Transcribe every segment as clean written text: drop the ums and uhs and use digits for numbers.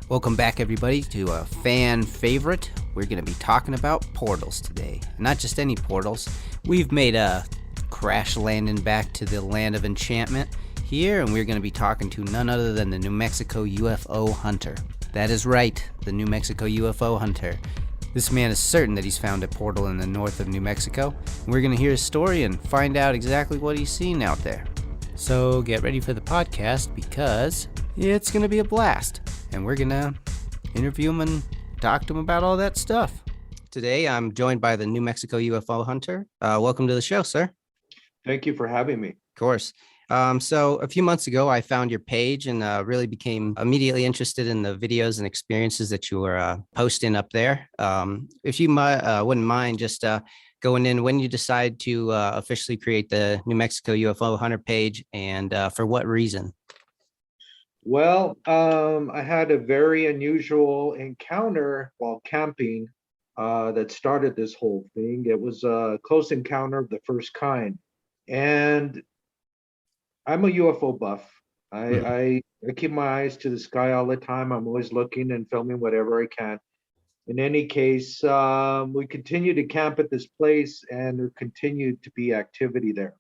Welcome back, everybody, to a fan favorite. We're going to be talking about portals today. Not just any portals. We've made a crash landing back to the Land of Enchantment here, and we're going to be talking to none other than the New Mexico UFO Hunter. That is right, the New Mexico UFO Hunter. This man is certain that he's found a portal in the north of New Mexico, and we're going to hear his story and find out exactly what he's seen out there. So get ready for the podcast because it's going to be a blast. And we're going to interview him and talk to him about all that stuff. Today, I'm joined by the New Mexico UFO Hunter. Welcome to the show, sir. Thank you for having me. Of course. So a few months ago, I found your page and really became immediately interested in the videos and experiences that you were posting up there. If you wouldn't mind just going in when you decide to officially create the New Mexico UFO Hunter page and for what reason? Well, I had a very unusual encounter while camping that started this whole thing. It was a close encounter of the first kind. And I'm a UFO buff. I keep my eyes to the sky all the time. I'm always looking and filming whatever I can. In any case, we continued to camp at this place and there continued to be activity there.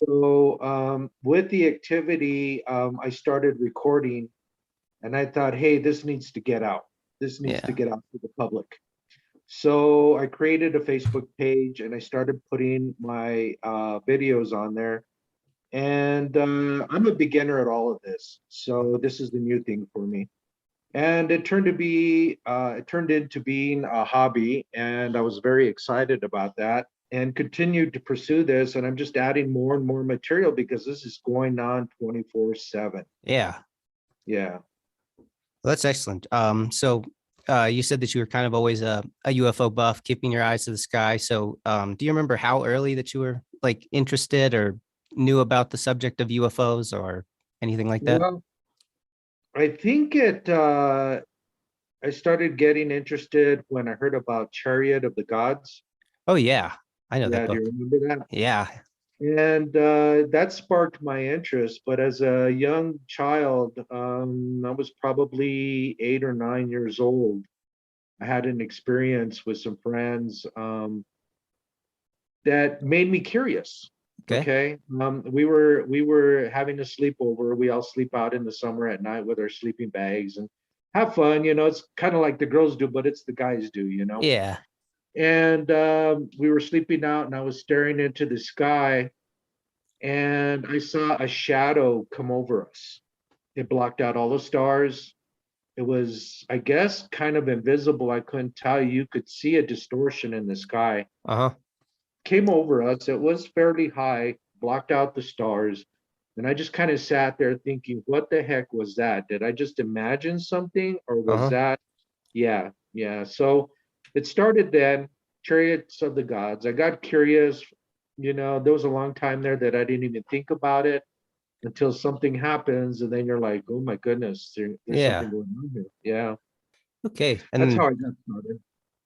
So with the activity, I started recording and I thought, hey, this needs to get out. This needs to get out to the public. So I created a Facebook page and I started putting my videos on there. And I'm a beginner at all of this. So this is the new thing for me. And it turned into being a hobby. And I was very excited about that and continued to pursue this. And I'm just adding more and more material because this is going on 24/7. Yeah. Yeah. Well, that's excellent. So you said that you were kind of always a UFO buff, keeping your eyes to the sky. So do you remember how early that you were like interested or knew about the subject of UFOs or anything like that? Well, I think I started getting interested when I heard about Chariot of the Gods. Oh, yeah. I know that Yeah, do book. you remember that? Yeah. And that sparked my interest. But as a young child, I was probably 8 or 9 years old. I had an experience with some friends that made me curious. Okay. Okay. We were having a sleepover. We all sleep out in the summer at night with our sleeping bags and have fun. It's kind of like the girls do, but it's the guys do. Yeah. And we were sleeping out and I was staring into the sky and I saw a shadow come over us. It blocked out all the stars. It was, I guess, kind of invisible. I couldn't tell. You could see a distortion in the sky. Uh-huh. Came over us. It was fairly high, blocked out the stars. And I just kind of sat there thinking, what the heck was that? Did I just imagine something or was Uh-huh. that? Yeah, yeah. So it started then, Chariots of the Gods. I got curious. There was a long time there that I didn't even think about it until something happens. And then you're like, oh my goodness, there's Yeah. something going on here. Yeah, Okay. that's And how I got started.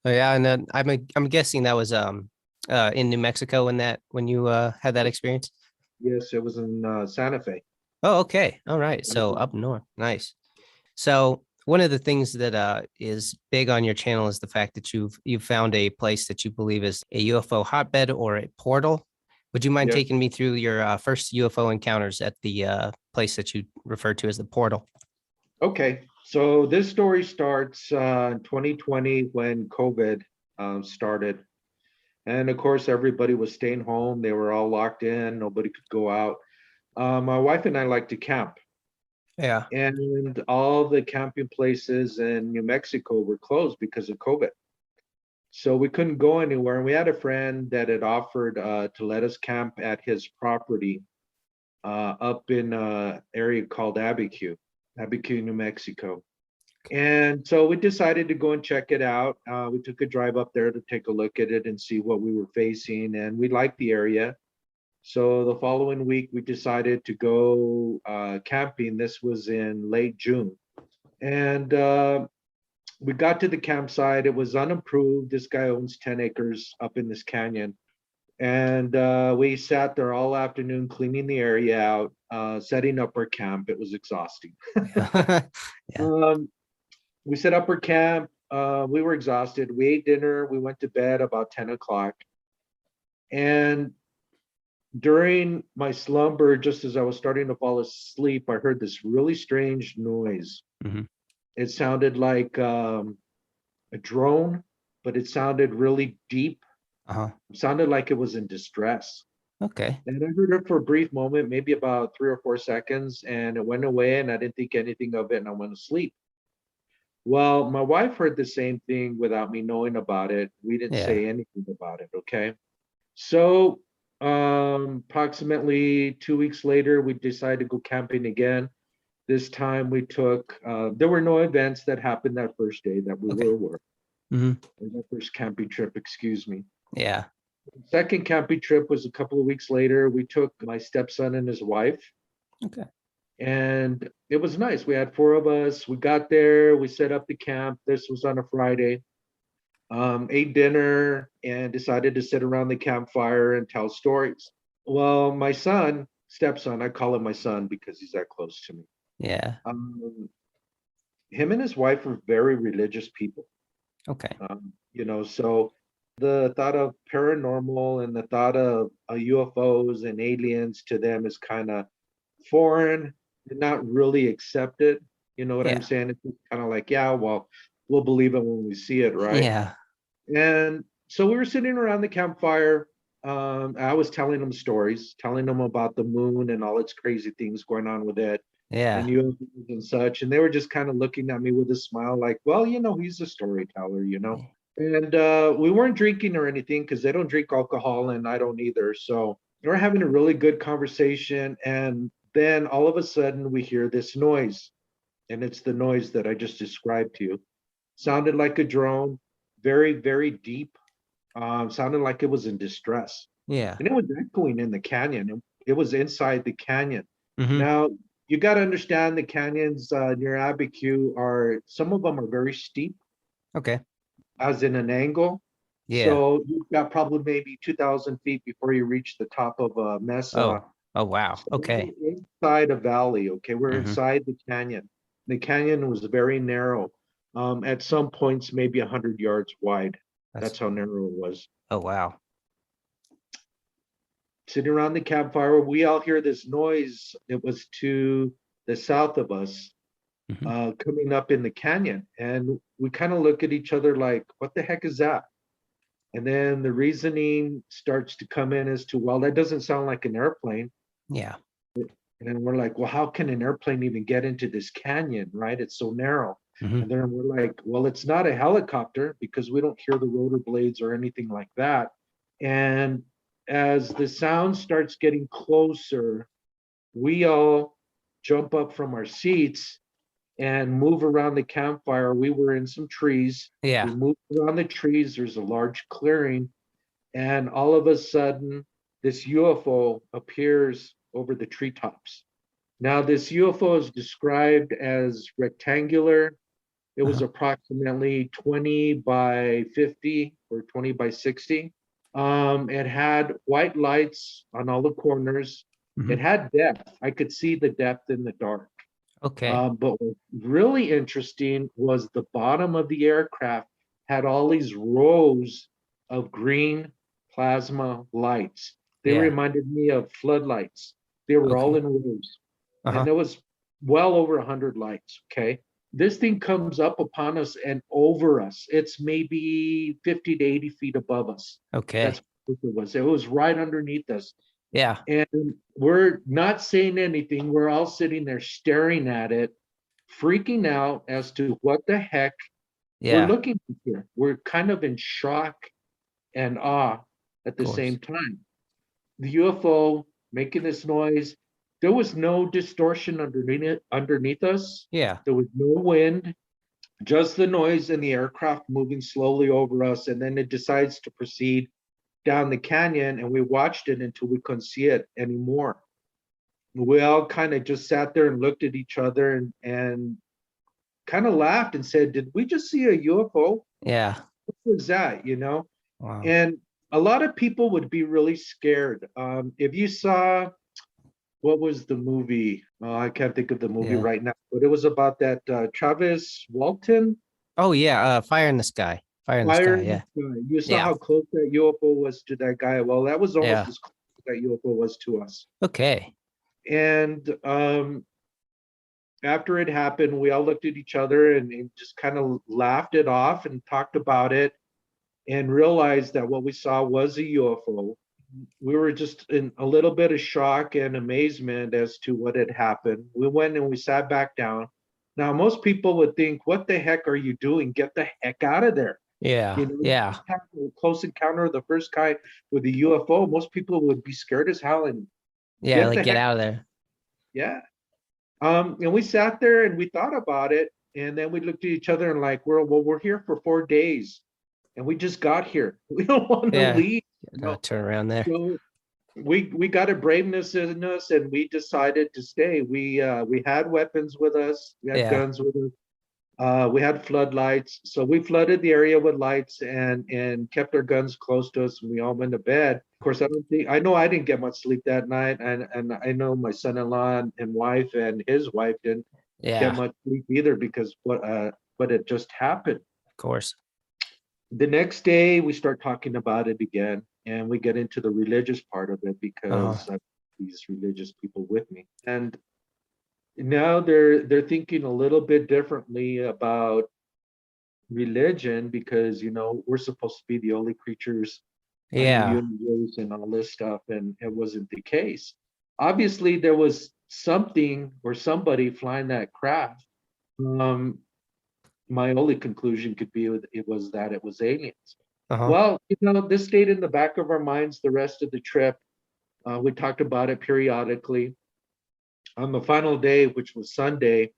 yeah, and then I'm guessing that was in New Mexico when you had that experience. Yes, it was in Santa Fe. Oh, okay. All right. So up north. Nice. So one of the things that is big on your channel is the fact that you've found a place that you believe is a UFO hotbed or a portal. Would you mind Yes. taking me through your first UFO encounters at the place that you referred to as the portal? Okay, so this story starts in 2020 when COVID started. And of course, everybody was staying home. They were all locked in. Nobody could go out. My wife and I like to camp. Yeah. And all the camping places in New Mexico were closed because of COVID. So we couldn't go anywhere. And we had a friend that had offered to let us camp at his property up in an area called Abiquiu, New Mexico. And so we decided to go and check it out. We took a drive up there to take a look at it and see what we were facing. And we liked the area. So the following week, we decided to go camping. This was in late June. And we got to the campsite. It was unapproved. This guy owns 10 acres up in this canyon. And we sat there all afternoon cleaning the area out, setting up our camp. It was exhausting. Yeah. Um, We set up our camp. We were exhausted. We ate dinner. We went to bed about 10 o'clock. And during my slumber, just as I was starting to fall asleep, I heard this really strange noise. Hmm. It sounded like a drone, but it sounded really deep. Uh-huh. It sounded like it was in distress. Okay. And I heard it for a brief moment, maybe about 3 or 4 seconds, and it went away, and I didn't think anything of it, and I went to sleep. Well, my wife heard the same thing without me knowing about it. We didn't Yeah. say anything about it, okay? So, approximately 2 weeks later, we decided to go camping again. This time we took, there were no events that happened that first day that we were Okay. aware Hmm. of, that first camping trip, excuse me. Yeah. Second camping trip was a couple of weeks later. We took my stepson and his wife, Okay. and it was nice. We had four of us. We got there, we set up the camp. This was on a Friday. Ate dinner and decided to sit around the campfire and tell stories. Well, my son, stepson, I call him my son because he's that close to me. Yeah. Um, him and his wife are very religious people. Okay. So the thought of paranormal and the thought of UFOs and aliens to them is kind of foreign and not really accepted. You know what I'm Yeah. saying? It's kind of like, yeah, well, we'll believe it when we see it, right? Yeah. And so we were sitting around the campfire. I was telling them stories, telling them about the moon and all its crazy things going on with it and Yeah. UFOs and such. And they were just kind of looking at me with a smile, like, well, he's a storyteller. And we weren't drinking or anything because they don't drink alcohol and I don't either. So we're having a really good conversation. And then all of a sudden we hear this noise. And it's the noise that I just described to you. Sounded like a drone, very, very deep. Sounded like it was in distress. Yeah. And it was echoing in the canyon. It was inside the canyon. Hmm. Now, you got to understand the canyons near Abiquiu some of them are very steep, Okay. as in an angle. Yeah. So you've got probably maybe 2,000 feet before you reach the top of Mesa. Oh. Oh, wow. So Okay. we're inside a valley, okay? We're Hmm. inside the canyon. The canyon was very narrow. At some points, maybe 100 yards wide. That's, That's how narrow it was. oh, wow. Sitting around the campfire, we all hear this noise. It was to the south of us, Hmm. coming up in the canyon. And we kind of look at each other like, what the heck is that? And then the reasoning starts to come in as to, well, that doesn't sound like an airplane. Yeah. And then we're like, well, how can an airplane even get into this canyon, right? It's so narrow. Hmm. And then we're like, well, it's not a helicopter because we don't hear the rotor blades or anything like that. And as the sound starts getting closer, we all jump up from our seats and move around the campfire. We were in some trees. We Yeah. moved around the trees. There's a large clearing. And all of a sudden, this UFO appears over the treetops. Now, this UFO is described as rectangular. It was Uh-huh. approximately 20 by 50 or 20 by 60. It had white lights on all the corners. It Hmm. had depth. I could see the depth in the dark. Okay. But what really interesting was the bottom of the aircraft had all these rows of green plasma lights. They Yeah. reminded me of floodlights. They were all Okay. in rows, and Uh-huh. there was well over 100 lights. Okay. This thing comes up upon us and over us. It's maybe 50 to 80 feet above us. Okay. That's what it was. It was right underneath us. Yeah. And we're not saying anything. We're all sitting there staring at it, freaking out as to what the heck we're Yeah. looking at here. We're kind of in shock and awe at Of the course. same time. The UFO making this noise, there was no distortion underneath us. Yeah. There was no wind, just the noise and the aircraft moving slowly over us. And then it decides to proceed down the canyon, and we watched it until we couldn't see it anymore. We all kind of just sat there and looked at each other and kind of laughed and said, did we just see a UFO? Yeah. What was that? Wow. And a lot of people would be really scared. If you saw what was the movie? Oh, I can't think of the movie Yeah. right now, but it was about that Travis Walton Oh yeah, Fire in the Sky. Fire in the fire. Sky. Yeah. You saw Yeah. how close that UFO was to that guy. Well, that was almost Yeah. as close as that UFO was to us. Okay. And after it happened, we all looked at each other and just kind of laughed it off and talked about it and realized that what we saw was a UFO. We were just in a little bit of shock and amazement as to what had happened. We went and we sat back down. Now, most people would think, what the heck are you doing? Get the heck out of there. Yeah. You know, Yeah. just have a close encounter of the first kind with a UFO. Most people would be scared as hell and Yeah. get Like the get heck. out of there. Yeah. And we sat there and we thought about it. And then we looked at each other and like, we're here for 4 days and we just got here. We don't want to Yeah. leave. Turn around there. So we got a braveness in us and we decided to stay. We had weapons with us, we had Yeah. guns with us, we had floodlights, so we flooded the area with lights and kept our guns close to us, and we all went to bed. Of course, I know I didn't get much sleep that night, and I know my son-in-law and wife and his wife didn't get Yeah. much sleep either because what had just happened. Of course. The next day we start talking about it again and we get into the religious part of it because I have these religious people with me, and now they're thinking a little bit differently about religion because we're supposed to be the only creatures in the Yeah. universe and all this stuff, and it wasn't the case. Obviously there was something or somebody flying that craft. um my only conclusion could be it was that it was aliens. Uh-huh. Well, this stayed in the back of our minds the rest of the trip. We talked about it periodically. On the final day, which was Sunday,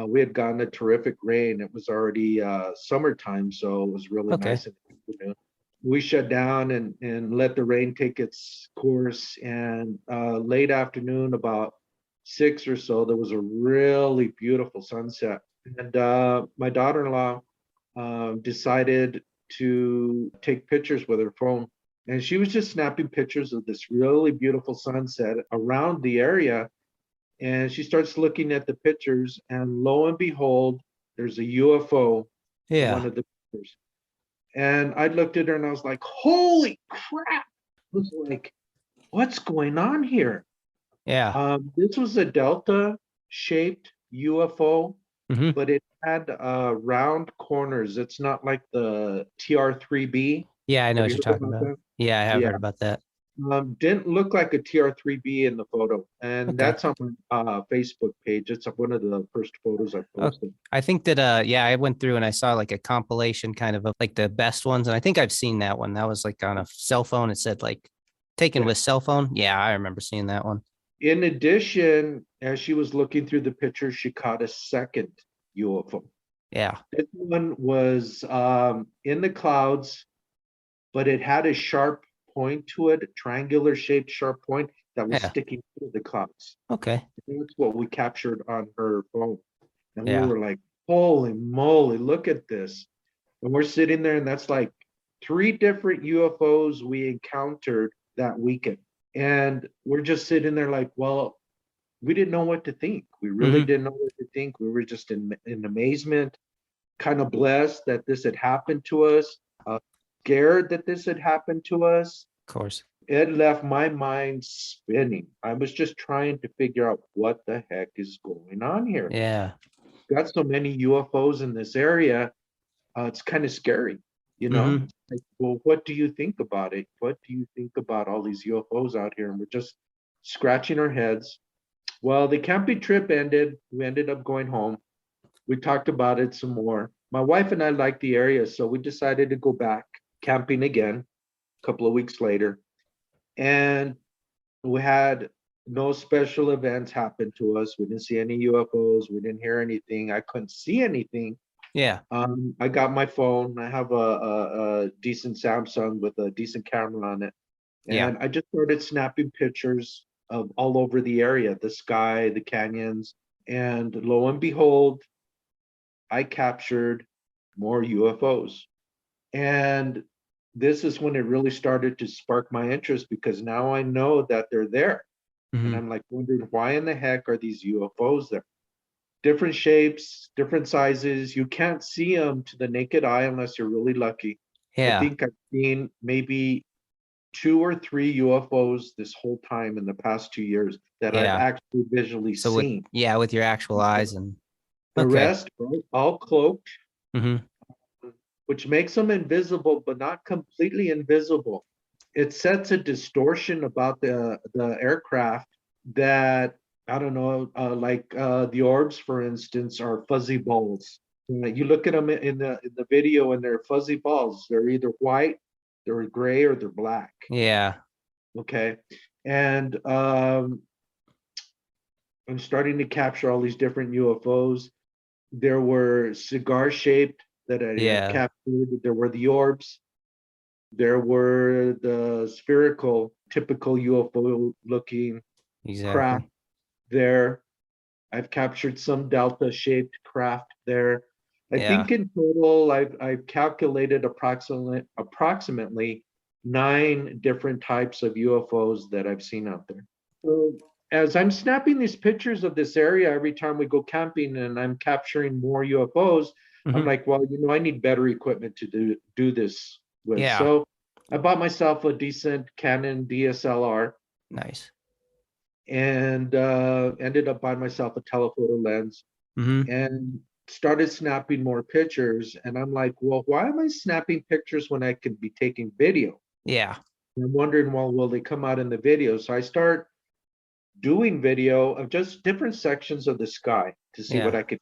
we had gotten a terrific rain. It was already summertime, so it was really Okay. nice in the afternoon. We shut down and let the rain take its course. And late afternoon, about 6 or so, there was a really beautiful sunset. And my daughter-in-law decided to take pictures with her phone. And she was just snapping pictures of this really beautiful sunset around the area. And she starts looking at the pictures, and lo and behold, there's a UFO in one Yeah. of the pictures. And I looked at her and I was like, holy crap. I was like, what's going on here? Yeah. This was a delta shaped UFO, Mm-hmm. but it had round corners. It's not like the TR3B. Yeah, I know Have what you you're heard talking about about. that? Yeah, I have Yeah. heard about that. Didn't look like a TR3B in the photo. And Okay. that's on my Facebook page. It's one of the first photos I Okay. posted. I think that yeah, I went through and I saw like a compilation kind of like the best ones. And I think I've seen that one. That was like on a cell phone. It said like taken Yeah. with cell phone. Yeah, I remember seeing that one. In addition, as she was looking through the pictures, she caught a second UFO. Yeah. This one was in the clouds, but it had a sharp point to it, a triangular shaped sharp point that was Yeah. sticking through the clouds. Okay. That's what we captured on her phone. And we Yeah. were like, holy moly, look at this. And we're sitting there, and that's like 3 different UFOs we encountered that weekend. And we're just sitting there like, well, we didn't know what to think. We really Mm-hmm. didn't know what to think. We were just in amazement, kind of blessed that this had happened to us, scared that this had happened to us. Of course. It left my mind spinning. I was just trying to figure out what the heck is going on here. Yeah. Got so many UFOs in this area, it's kind of scary, you know? Mm-hmm. Like, well, what do you think about it? What do you think about all these UFOs out here? And we're just scratching our heads. Well, the camping trip ended. We ended up going home. We talked about it some more. My wife and I liked the area, so we decided to go back camping again a couple of weeks later. And we had no special events happen to us. We didn't see any UFOs. We didn't hear anything. I couldn't see anything. Yeah. I got my phone. I have a decent Samsung with a decent camera on it. Yeah. And I just started snapping pictures of all over the area, the sky, the canyons. And lo and behold, I captured more UFOs. And this is when it really started to spark my interest because now I know that they're there. And Hmm. I'm like wondering why in the heck are these UFOs there? Different shapes, different sizes. You can't see them to the naked eye unless you're really lucky. I Yeah. think I've seen maybe 2 or 3 UFOs this whole time in the past 2 years that I've Yeah. actually visually So with, seen. yeah, with your actual eyes and The okay. rest are all cloaked, Hmm. which makes them invisible, but not completely invisible. It sets a distortion about the aircraft that I don't know, the orbs, for instance, are fuzzy balls. You look at them in the video, and they're fuzzy balls. They're either white, they're gray, or they're black. Yeah. Okay, and I'm starting to capture all these different UFOs. There were cigar shaped that I have Yeah. captured. There were the orbs. There were the spherical, typical UFO looking craft Exactly. there. I've captured some delta shaped craft there. I Yeah. think in total, I've calculated approximately 9 different types of UFOs that I've seen out there. So as I'm snapping these pictures of this area every time we go camping and I'm capturing more UFOs, I'm Hmm. like, well, I need better equipment to do this with. Yeah. So I bought myself a decent Canon DSLR Nice. and ended up buying myself a telephoto lens Hmm. and started snapping more pictures. And I'm like, well, why am I snapping pictures when I could be taking video? Yeah. And I'm wondering, well, will they come out in the video? So I start doing video of just different sections of the sky to see what Yeah. I could,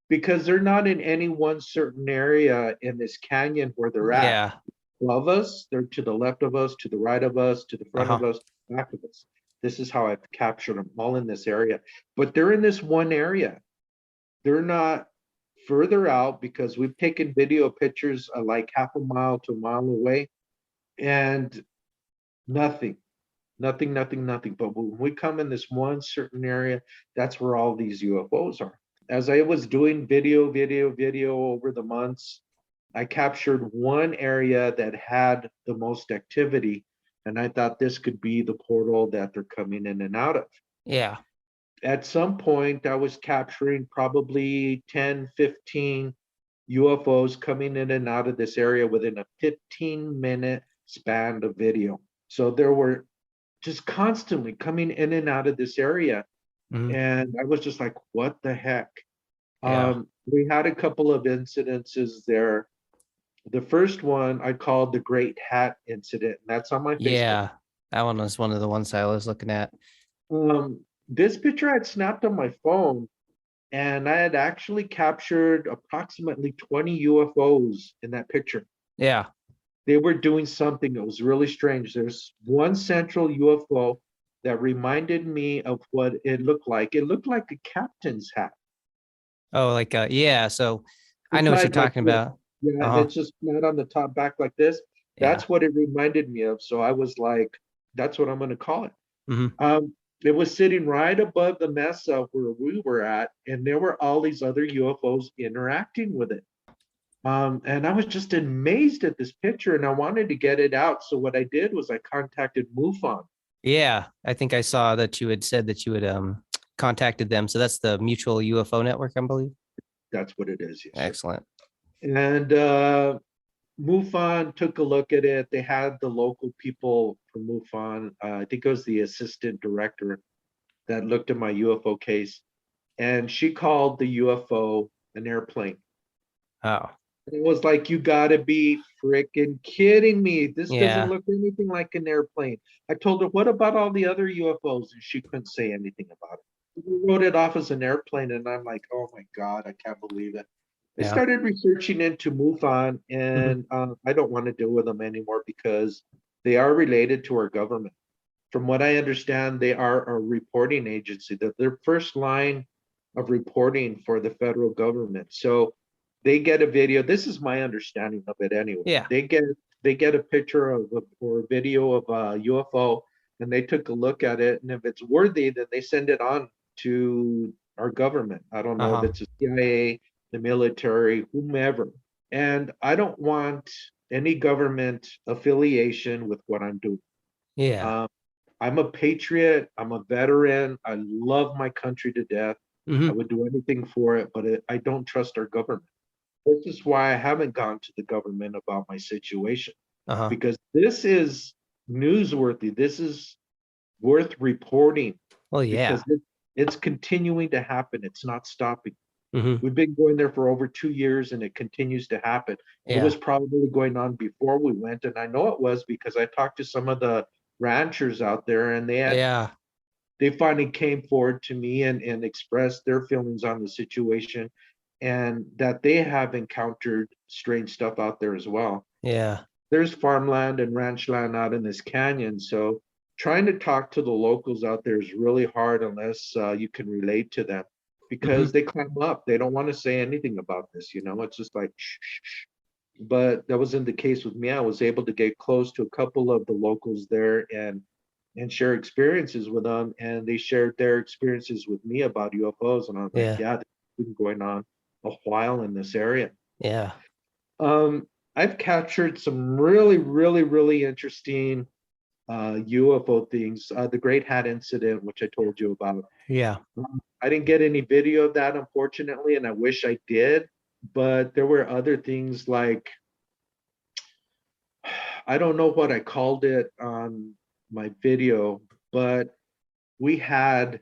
because they're not in any one certain area in this canyon where they're at. Yeah. Above us, they're to the left of us, to the right of us, to the front Uh-huh. of us, back of us. This is how I've captured them all in this area. But they're in this one area. They're not further out because we've taken video pictures like half a mile to a mile away and nothing. Nothing, nothing, nothing. But when we come in this one certain area, that's where all these UFOs are. As I was doing video over the months, I captured one area that had the most activity, and I thought this could be the portal that they're coming in and out of. Yeah. At some point, I was capturing probably 10, 15 UFOs coming in and out of this area within a 15-minute span of video. So there were just constantly coming in and out of this area. Hmm. And I was just like, what the heck? Yeah. We had a couple of incidences there. The first one I called the Great Hat Incident, and that's on my Facebook. Yeah. That one was one of the ones I was looking at. This picture I had snapped on my phone, and I had actually captured approximately 20 UFOs in that picture. Yeah. They were doing something that was really strange. There's one central UFO that reminded me of what it looked like. It looked like a captain's hat. Oh, like yeah. So I It's know what you're tied like talking this. about. Yeah, and Uh-huh. it's just not on the top back like this. Yeah. That's what it reminded me of. So I was like, that's what I'm going to call it. Hmm. It was sitting right above the mesa where we were at, and there were all these other UFOs interacting with it. And I was just amazed at this picture, and I wanted to get it out. So what I did was I contacted MUFON. Yeah. I think I saw that you had said that you had contacted them. So that's the Mutual UFO Network, I believe. That's what it is, yes, sir. Excellent. And MUFON took a look at it. They had the local people from MUFON. I think it was the assistant director that looked at my UFO case, and she called the UFO an airplane. Oh, It was like, you gotta be freaking kidding me. This doesn't yeah. look anything like an airplane. I told her, what about all the other UFOs? And she couldn't say anything about it. We wrote it off as an airplane, and I'm like, oh my God, I can't believe it. I Yeah. started researching into MUFON, Hmm. and I don't want to deal with them anymore because they are related to our government. From what I understand, they are a reporting agency, that their first line of reporting for the federal government. So they get a video. This is my understanding of it anyway. Yeah. They get a picture of or a video of a UFO, and they took a look at it. And if it's worthy, then they send it on to our government. I don't know if Uh-huh. it's a CIA, the military, whomever. And I don't want any government affiliation with what I'm doing. Yeah. Um, I'm a patriot. I'm a veteran. I love my country to death. I Hmm. would do anything for it, but I don't trust our government. This is why I haven't gone to the government about my situation, Uh-huh. because this is newsworthy. This is worth reporting Well, yeah. because it's continuing to happen. It's not stopping. Hmm. We've been going there for over 2 years and it continues to happen. It Yeah. was probably going on before we went. And I know it was because I talked to some of the ranchers out there and Yeah. they finally came forward to me and expressed their feelings on the situation and that they have encountered strange stuff out there as well. Yeah. There's farmland and ranch land out in this canyon. So trying to talk to the locals out there is really hard unless you can relate to them because Hmm. they climb up. They don't want to say anything about this, you know, it's just like, shh, shh, shh. But that wasn't the case with me. I was able to get close to a couple of the locals there and share experiences with them. And they shared their experiences with me about UFOs. And I was like, Yeah. yeah, this has been going on a while in this area. Yeah. Um, I've captured some really, really, really interesting UFO things. The Great Hat incident, which I told you about. Yeah. I didn't get any video of that, unfortunately, and I wish I did. But there were other things like I don't know what I called it on my video, but we had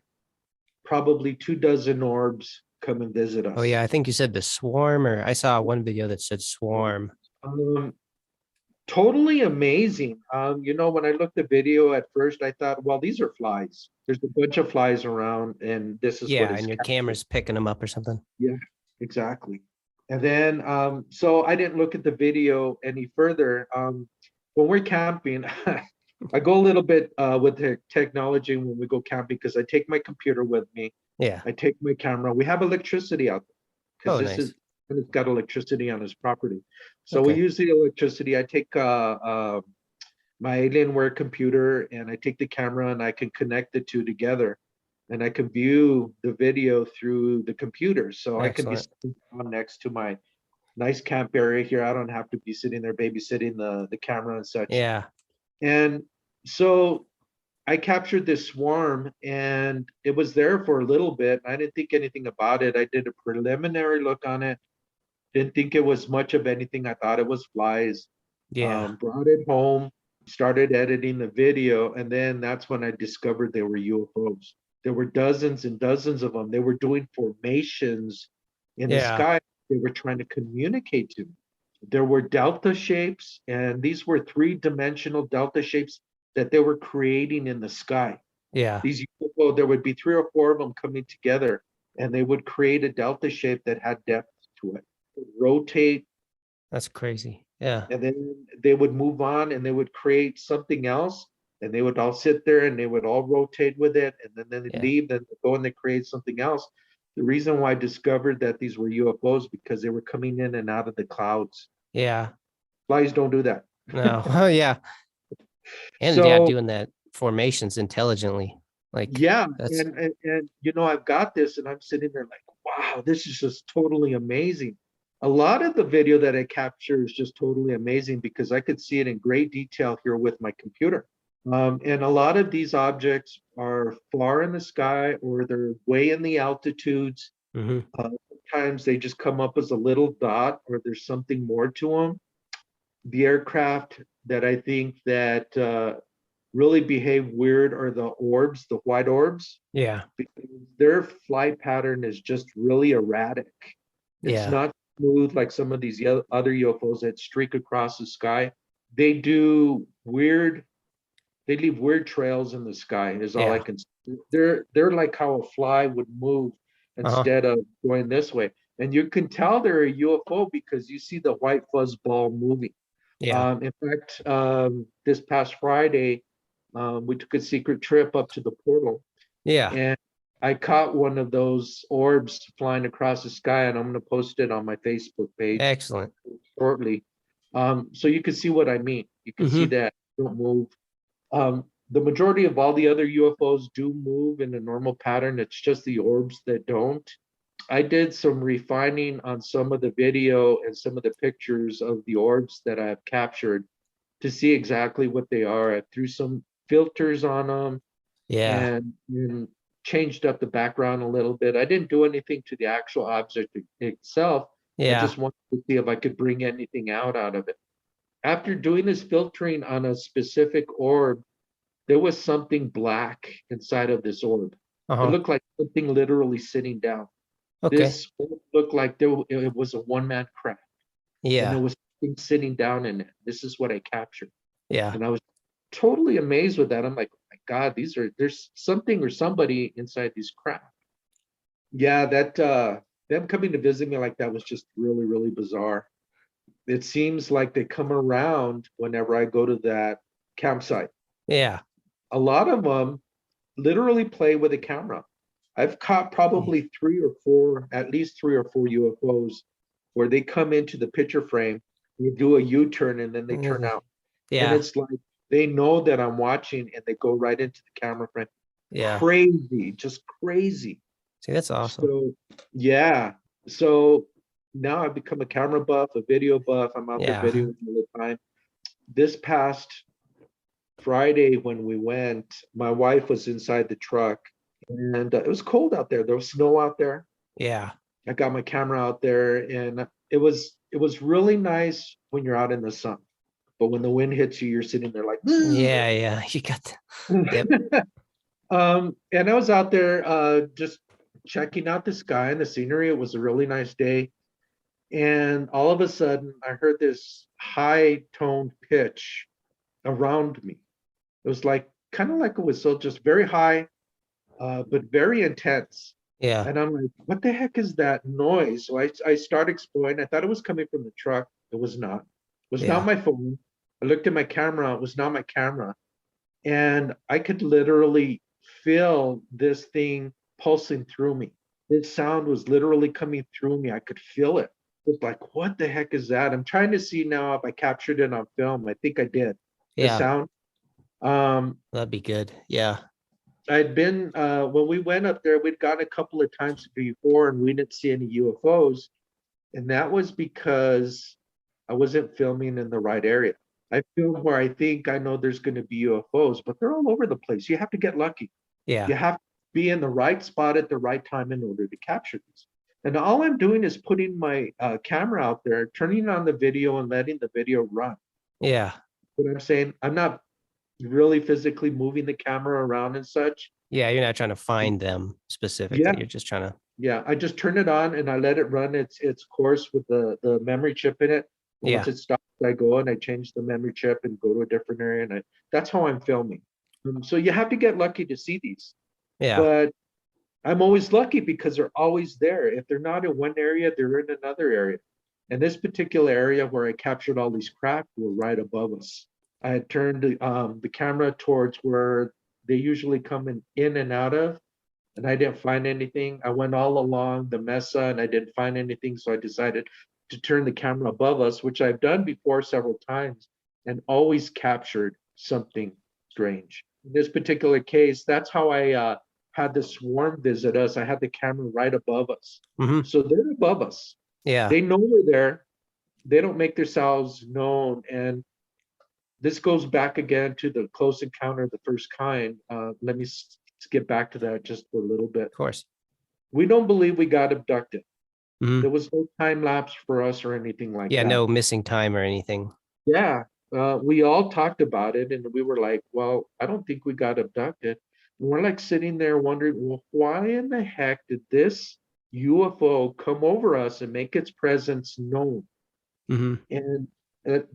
probably 2 dozen orbs come and visit Oh, us. yeah. I think you said the swarm, or I saw one video that said swarm. Um, Totally amazing. You know, when I looked at the video at first, I thought, well, these are flies. There's a bunch of flies around, and this is what Yeah. is And your captured. camera's picking them up or something. Yeah, exactly. And then, so I didn't look at the video any further. When we're camping, I go a little bit with the technology when we go camping because I take my computer with me. Yeah. I take my camera. We have electricity out there because Oh, this is nice. and it's got electricity on his property. So we Okay. use the electricity. I take my Alienware computer and I take the camera and I can connect the two together and I can view the video through the computer. So I can be Excellent. sitting down next to my nice camp area here. I don't have to be sitting there babysitting the camera and such. Yeah. And so I captured this swarm and it was there for a little bit. I didn't think anything about it. I did a preliminary look on it. Didn't think it was much of anything. I thought it was flies. Yeah. Brought it home, started editing the video, and then that's when I discovered they were UFOs. There were dozens and dozens of them. They were doing formations in the Yeah. sky. They were trying to communicate to me. There were delta shapes, and these were three-dimensional delta shapes that they were creating in the sky. Yeah. These UFO, there would be 3 or 4 of them coming together, and they would create a delta shape that had depth to it. Rotate, That's crazy. Yeah. and then they would move on and they would create something else and they would all sit there and they would all rotate with it and then they'd Yeah. leave, then go and they create something else. The reason why I discovered that these were UFOs because they were coming in and out of the clouds. Yeah. Flies don't do that. No. Oh, yeah. And yeah, So doing that formations intelligently. Like yeah, that's and you know, I've got this and I'm sitting there like, wow, this is just totally amazing. A lot of the video that I capture is just totally amazing because I could see it in great detail here with my computer. And a lot of these objects are far in the sky or they're way in the altitudes. hmm. Sometimes they just come up as a little dot or there's something more to them. The aircraft that I think that really behave weird are the orbs, the white orbs, Yeah. because their flight pattern is just really erratic. It's Yeah. not smooth like some of these other UFOs that streak across the sky. They do weird, they leave weird trails in the sky, is all I Yeah. can say. They're like how a fly would move Uh-huh. instead of going this way. And you can tell they're a UFO because you see the white fuzz ball moving. Yeah. In fact, this past Friday, we took a secret trip up to the portal Yeah. and I caught one of those orbs flying across the sky, and I'm going to post it on my Facebook page Excellent. shortly. So you can see what I mean. You can see Hmm. that they don't move. The majority of all the other UFOs do move in a normal pattern. It's just the orbs that don't. I did some refining on some of the video and some of the pictures of the orbs that I have captured to see exactly what they are. I threw some filters on them Yeah. and changed up the background a little bit. I didn't do anything to the actual object itself. I Yeah. just wanted to see if I could bring anything out of it. After doing this filtering on a specific orb, there was something black inside of this orb. It Uh-huh. looked like something literally sitting down. Okay. This orb looked like it was a one-man craft, and there Yeah. was something sitting down in it. This is what I captured. Yeah. And I was totally amazed with that. I'm like, oh my God, there's something or somebody inside these craft. Yeah, that them coming to visit me like that was just really, really bizarre. It seems like they come around whenever I go to that campsite. Yeah. A lot of them literally play with a camera. I've caught probably three or four, at least 3 or 4 UFOs where they come into the picture frame, they do a U-turn and then they turn out. And Yeah. it's like they know that I'm watching and they go right into the camera frame. Yeah. Crazy, just crazy. See, that's awesome. So yeah. So now I've become a camera buff, a video buff. I'm out there Yeah. videoing all the time. This past Friday when we went, my wife was inside the truck and it was cold out there. There was snow out there. Yeah. I got my camera out there and it was really nice when you're out in the sun. But when the wind hits you, you're sitting there like, Yeah. Yeah. You got yep. And I was out there just checking out the sky and the scenery. It was a really nice day. And all of a sudden, I heard this high toned pitch around me. It was like kind of like a whistle, just very high, but very intense. Yeah. And I'm like, what the heck is that noise? So I start exploring. I thought it was coming from the truck. It was not. It was not Yeah. my phone. I looked at my camera. It was not my camera. And I could literally feel this thing pulsing through me. This sound was literally coming through me. I could feel it. It was like, what the heck is that? I'm trying to see now if I captured it on film. I think I did. The Yeah. sound. Um, That'd be good. Yeah. I'd been when we went up there, we'd gone a couple of times before and we didn't see any UFOs. And that was because I wasn't filming in the right area. I filmed where I think I know there's going to be UFOs, but they're all over the place. You have to get lucky. Yeah. You have to be in the right spot at the right time in order to capture these. And all I'm doing is putting my camera out there, turning on the video and letting the video run. Yeah. What I'm saying, I'm not really physically moving the camera around and such. Yeah. You're not trying to find them specifically. Yeah, You're just trying to. yeah. I just turn it on and I let it run its course with the memory chip in it. And Yeah. once it stops, I go and I change the memory chip and go to a different area. And that's how I'm filming. So you have to get lucky to see these. Yeah. But I'm always lucky because they're always there. If they're not in one area, they're in another area. And this particular area where I captured all these craft were right above us. I had turned the camera towards where they usually come in and out of, and I didn't find anything. I went all along the mesa and I didn't find anything. So I decided to turn the camera above us, which I've done before several times and always captured something strange. In this particular case, that's how I had the swarm visit us. I had the camera right above us. Hmm. So they're above us. Yeah. They know we're there. They don't make themselves known. And this goes back again to the close encounter of the first kind. Let me skip back to that just for a little bit. Of course. We don't believe we got abducted. Hmm. There was no time lapse for us or anything like Yeah. that. No missing time or anything. Yeah, we all talked about it and we were like, well, I don't think we got abducted. And we're like sitting there wondering, well, why in the heck did this UFO come over us and make its presence known? Hmm. And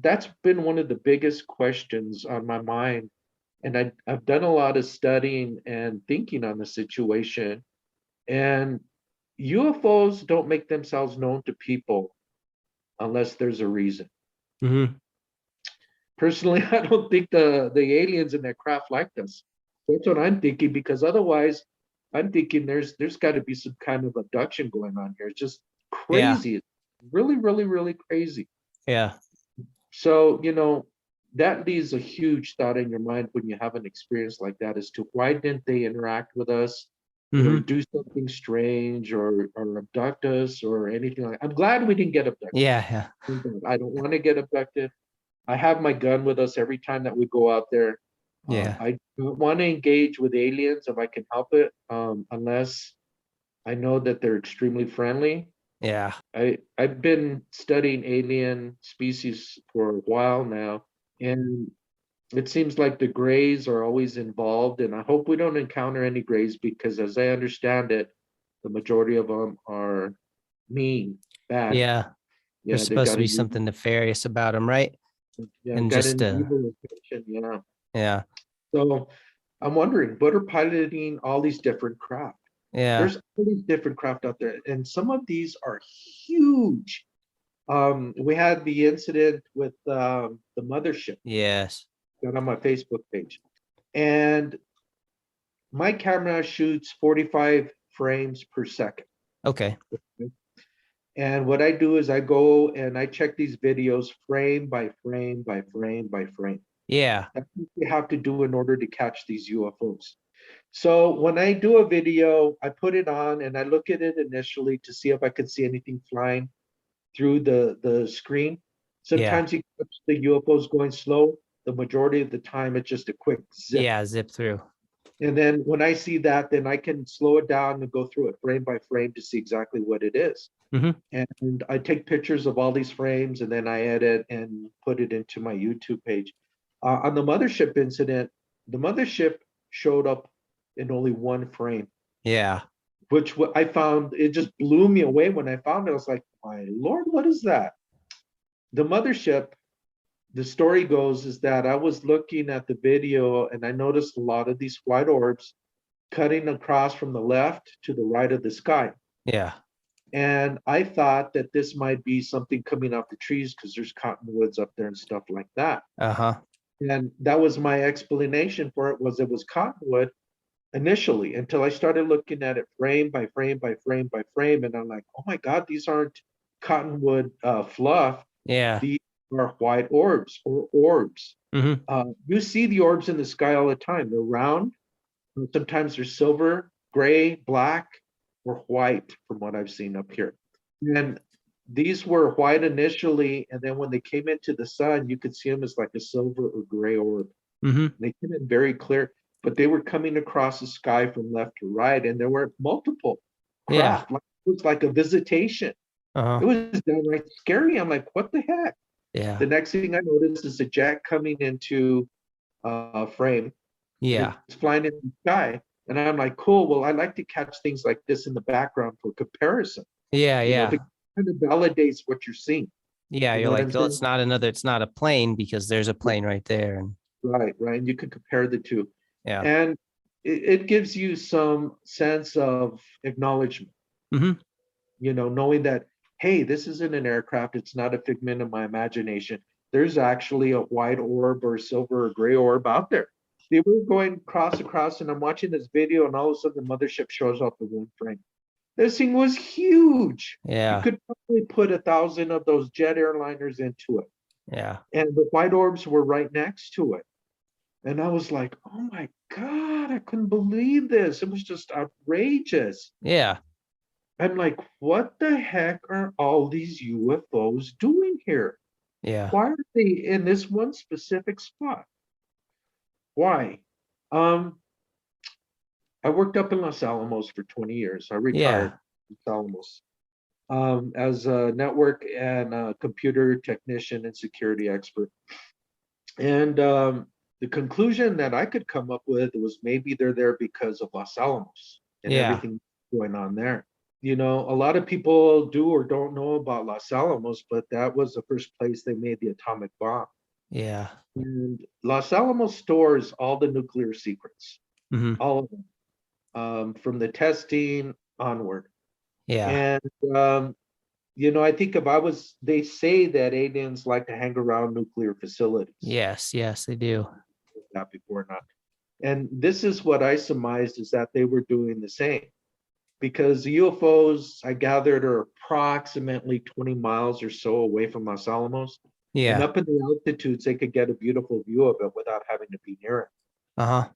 that's been one of the biggest questions on my mind. And I've done a lot of studying and thinking on the situation. And UFOs don't make themselves known to people unless there's a reason. Hmm. Personally, I don't think the aliens in that craft liked us. That's what I'm thinking, because otherwise, I'm thinking there's got to be some kind of abduction going on here. It's just Yeah. crazy. It's really, really, really crazy. Yeah. So, that leaves a huge thought in your mind when you have an experience like that as to why didn't they interact with us or Hmm. do something strange or abduct us or anything like that. I'm glad we didn't get abducted. Yeah. Yeah. I don't want to get abducted. I have my gun with us every time that we go out there. Yeah. I don't want to engage with aliens if I can help it, unless I know that they're extremely friendly. Yeah. I've been studying alien species for a while now, and it seems like the grays are always involved, and I hope we don't encounter any grays because, as I understand it, the majority of them are mean, bad. Yeah. There's Yeah, they supposed to got be an something nefarious about them, right? yeah, And got just an evil intention. Yeah. yeah. So I'm wondering, what are piloting all these different craft? Yeah. There's all these different craft out there, and some of these are huge. We had the incident with the mothership Yes. got on my Facebook page, and my camera shoots 45 frames per second. Okay. And what I do is I go and I check these videos frame by frame by frame by frame. Yeah. That's what you have to do in order to catch these UFOs. So when I do a video, I put it on and I look at it initially to see if I can see anything flying through the screen. Yeah. Sometimes you catch the UFOs going slow. The majority of the time, it's just a quick zip. Yeah. Zip through. And then when I see that, then I can slow it down and go through it frame by frame to see exactly what it is. Mm-hmm. And I take pictures of all these frames and then I edit and put it into my YouTube page. On the mothership incident, the mothership showed up in only one frame, Yeah. which I found, it just blew me away when I found it. I was like, my Lord, what is that? The mothership, the story goes, is that I was looking at the video and I noticed a lot of these white orbs cutting across from the left to the right of the sky. Yeah. And I thought that this might be something coming off the trees because there's cottonwoods up there and stuff like that. Uh-huh. And that was my explanation for it, was cottonwood initially, until I started looking at it frame by frame by frame by frame. And I'm like, oh my God, these aren't cottonwood fluff. Yeah. These are white orbs or orbs. Mm-hmm. You see the orbs in the sky all the time. They're round. Sometimes they're silver, gray, black, or white, from what I've seen up here. And these were white initially, and then when they came into the sun, you could see them as like a silver or gray orb. Mm-hmm. They came in very clear, but they were coming across the sky from left to right, and there were multiple Yeah. craft. It was like a visitation. Uh-huh. It was downright scary. I'm like, what the heck? Yeah. The next thing I noticed is a jet coming into frame. Yeah. It's flying in the sky. And I'm like, cool. Well, I like to catch things like this in the background for comparison, Yeah. to Yeah. kind of validates what you're seeing. Yeah. You You're know what like, I'm well, saying? it's not a plane because there's a plane right there. And Right, right. And you can compare the two. yeah. And it gives you some sense of acknowledgement, Mm-hmm. knowing that, hey, this isn't an aircraft. It's not a figment of my imagination. There's actually a white orb or silver or gray orb out there. They were going across, and I'm watching this video, and all of a sudden the mothership shows up in one frame. This thing was huge. You Yeah. could probably put 1,000 of those jet airliners into it. Yeah. And the white orbs were right next to it. And I was like, oh my God, I couldn't believe this. It was just outrageous. Yeah. I'm like, what the heck are all these UFOs doing here? Yeah. Why are they in this one specific spot? Why? Um, I worked up in Los Alamos for 20 years. I retired Yeah. in Los Alamos as a network and a computer technician and security expert. And the conclusion that I could come up with was maybe they're there because of Los Alamos and Yeah. everything going on there. A lot of people do or don't know about Los Alamos, but that was the first place they made the atomic bomb. Yeah. And Los Alamos stores all the nuclear secrets, Mm-hmm. all of them, from the testing onward. Yeah. And I think they say that aliens like to hang around nuclear facilities. Yes. Yes, they do. That before or not. And this is what I surmised, is that they were doing the same, because the UFOs, I gathered, are approximately 20 miles or so away from Los Alamos. And Yeah. up in the altitudes, they could get a beautiful view of it without having to be near it. Uh-huh.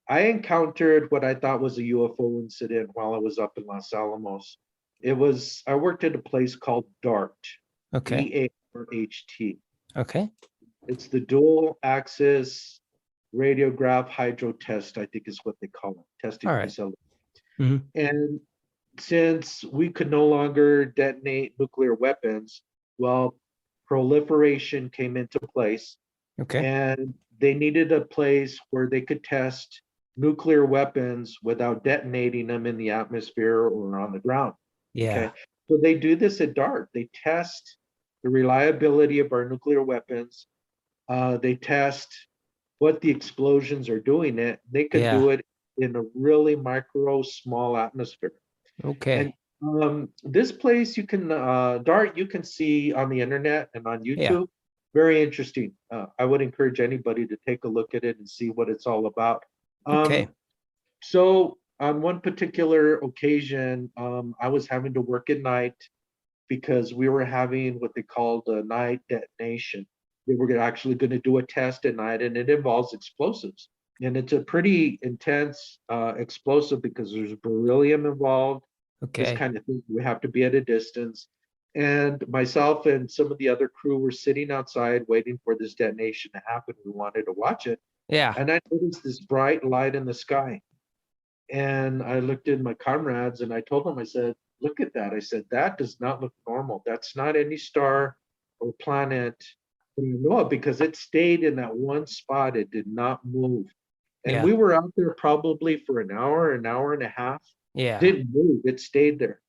I encountered what I thought was a UFO incident while I was up in Los Alamos. I worked at a place called DART, Okay. DARHT. Okay. It's the dual axis radiograph hydro test, I think is what they call it, testing All right. facility. Mm-hmm. And since we could no longer detonate nuclear weapons, well, proliferation came into place, Okay. and they needed a place where they could test nuclear weapons without detonating them in the atmosphere or on the ground. Yeah. Okay. So they do this at DART. They test the reliability of our nuclear weapons. They test what the explosions are doing. It they could Yeah. do it in a really micro small atmosphere. And Okay. this place you can DART you can see on the internet and on Yeah. YouTube. Very interesting. I would encourage anybody to take a look at it and see what it's all about. Okay. So on one particular occasion, I was having to work at night because we were having what they called a night detonation. They were actually going to do a test at night, and it involves explosives. And it's a pretty intense explosive because there's beryllium involved, this Okay. kind of thing. We have to be at a distance. And myself and some of the other crew were sitting outside waiting for this detonation to happen. We wanted to watch it. Yeah. And I noticed this bright light in the sky. And I looked at my comrades and I told them, I said, look at that. I said, that does not look normal. That's not any star or planet. And you know it because it stayed in that one spot. It did not move. And Yeah. we were out there probably for an hour and a half. Yeah. Didn't move. It stayed there.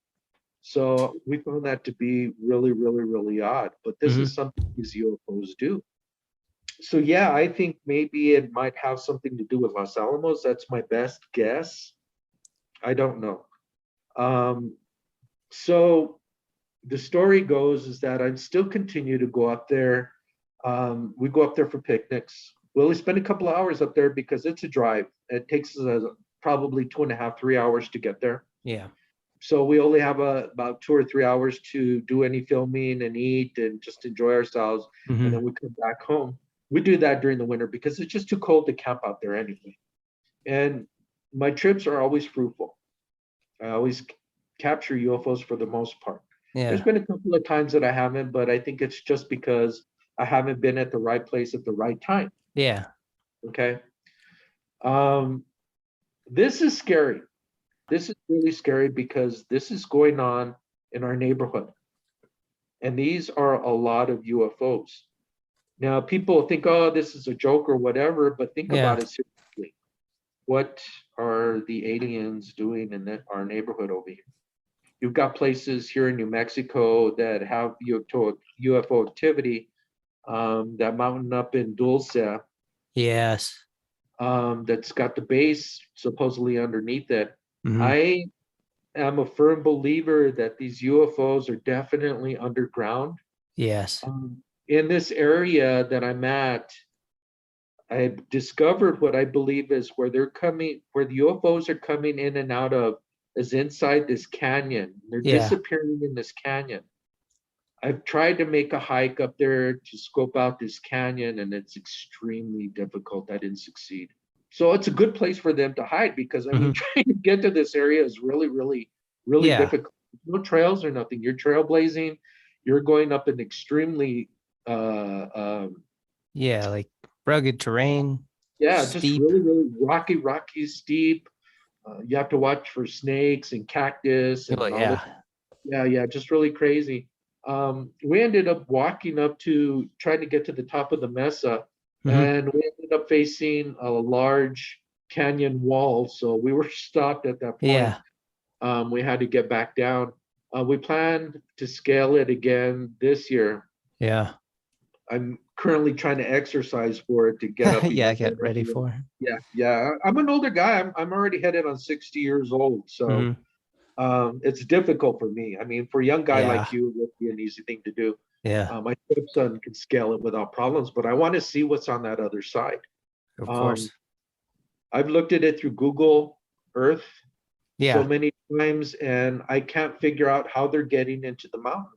So we found that to be really, really, really odd. But this Mm-hmm. is something these UFOs do. So yeah, I think maybe it might have something to do with Los Alamos. That's my best guess. I don't know. Um, so the story goes is that I still continue to go up there. We go up there for picnics. We only spend a couple of hours up there because it's a drive. It takes us probably 2.5, 3 hours to get there. Yeah. So we only have about 2 or 3 hours to do any filming and eat and just enjoy ourselves. And Mm-hmm. then we come back home. We do that during the winter because it's just too cold to camp out there anyway. And my trips are always fruitful. I always capture UFOs for the most part. There's Yeah. been a couple of times that I haven't, but I think it's just because I haven't been at the right place at the right time. Yeah. Okay. This is scary. This is really scary because this is going on in our neighborhood. And these are a lot of UFOs. Now, people think, oh, this is a joke or whatever, but think Yeah. about it seriously. What are the aliens doing in our neighborhood over here? You've got places here in New Mexico that have UFO activity. That mountain up in Dulce, Yes. that's got the base supposedly underneath it. Mm-hmm. I am a firm believer that these UFOs are definitely underground. Yes. In this area that I'm at, I discovered what I believe is where the UFOs are coming in and out of is inside this canyon. They're Yeah. disappearing in this canyon. I've tried to make a hike up there to scope out this canyon, and it's extremely difficult. I didn't succeed. So it's a good place for them to hide because I mean, trying to get to this area is really, really, really Yeah. difficult. No trails or nothing. You're trailblazing. You're going up an extremely, Yeah. Like rugged terrain. yeah, just Steep. really, really rocky, steep. You have to watch for snakes and cactus and Oh, all this. Yeah, just really crazy. We ended up walking up to trying to get to the top of the mesa, Mm-hmm. and we ended up facing a large canyon wall. So we were stopped at that point. Yeah. We had to get back down. We planned to scale it again this year. Yeah. I'm currently trying to exercise for it to get up. Yeah. again. Get ready for it. Yeah. I'm an older guy. I'm already headed on 60 years old. So Mm-hmm. it's difficult for me. I mean, for a young guy Yeah. like you, it would be an easy thing to do. Yeah. My stepson can scale it without problems, but I want to see what's on that other side. Of course. I've looked at it through Google Earth so Yeah. many times, and I can't figure out how they're getting into the mountain.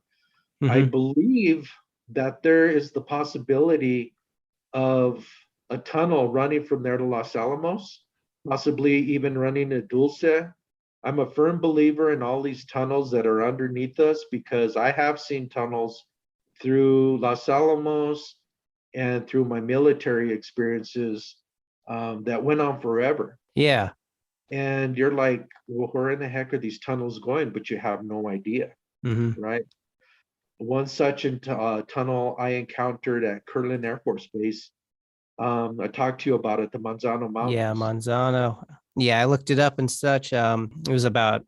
I Mm-hmm. believe that there is the possibility of a tunnel running from there to Los Alamos, possibly even running to Dulce. I'm a firm believer in all these tunnels that are underneath us because I have seen tunnels through Los Alamos and through my military experiences that went on forever. Yeah. And you're like, well, where in the heck are these tunnels going? But you have no idea, Hmm. right? One such tunnel I encountered at Kirtland Air Force Base. I talked to you about it, the Manzano Yeah, Mountains. Manzano. Yeah, I looked it up and such. It was about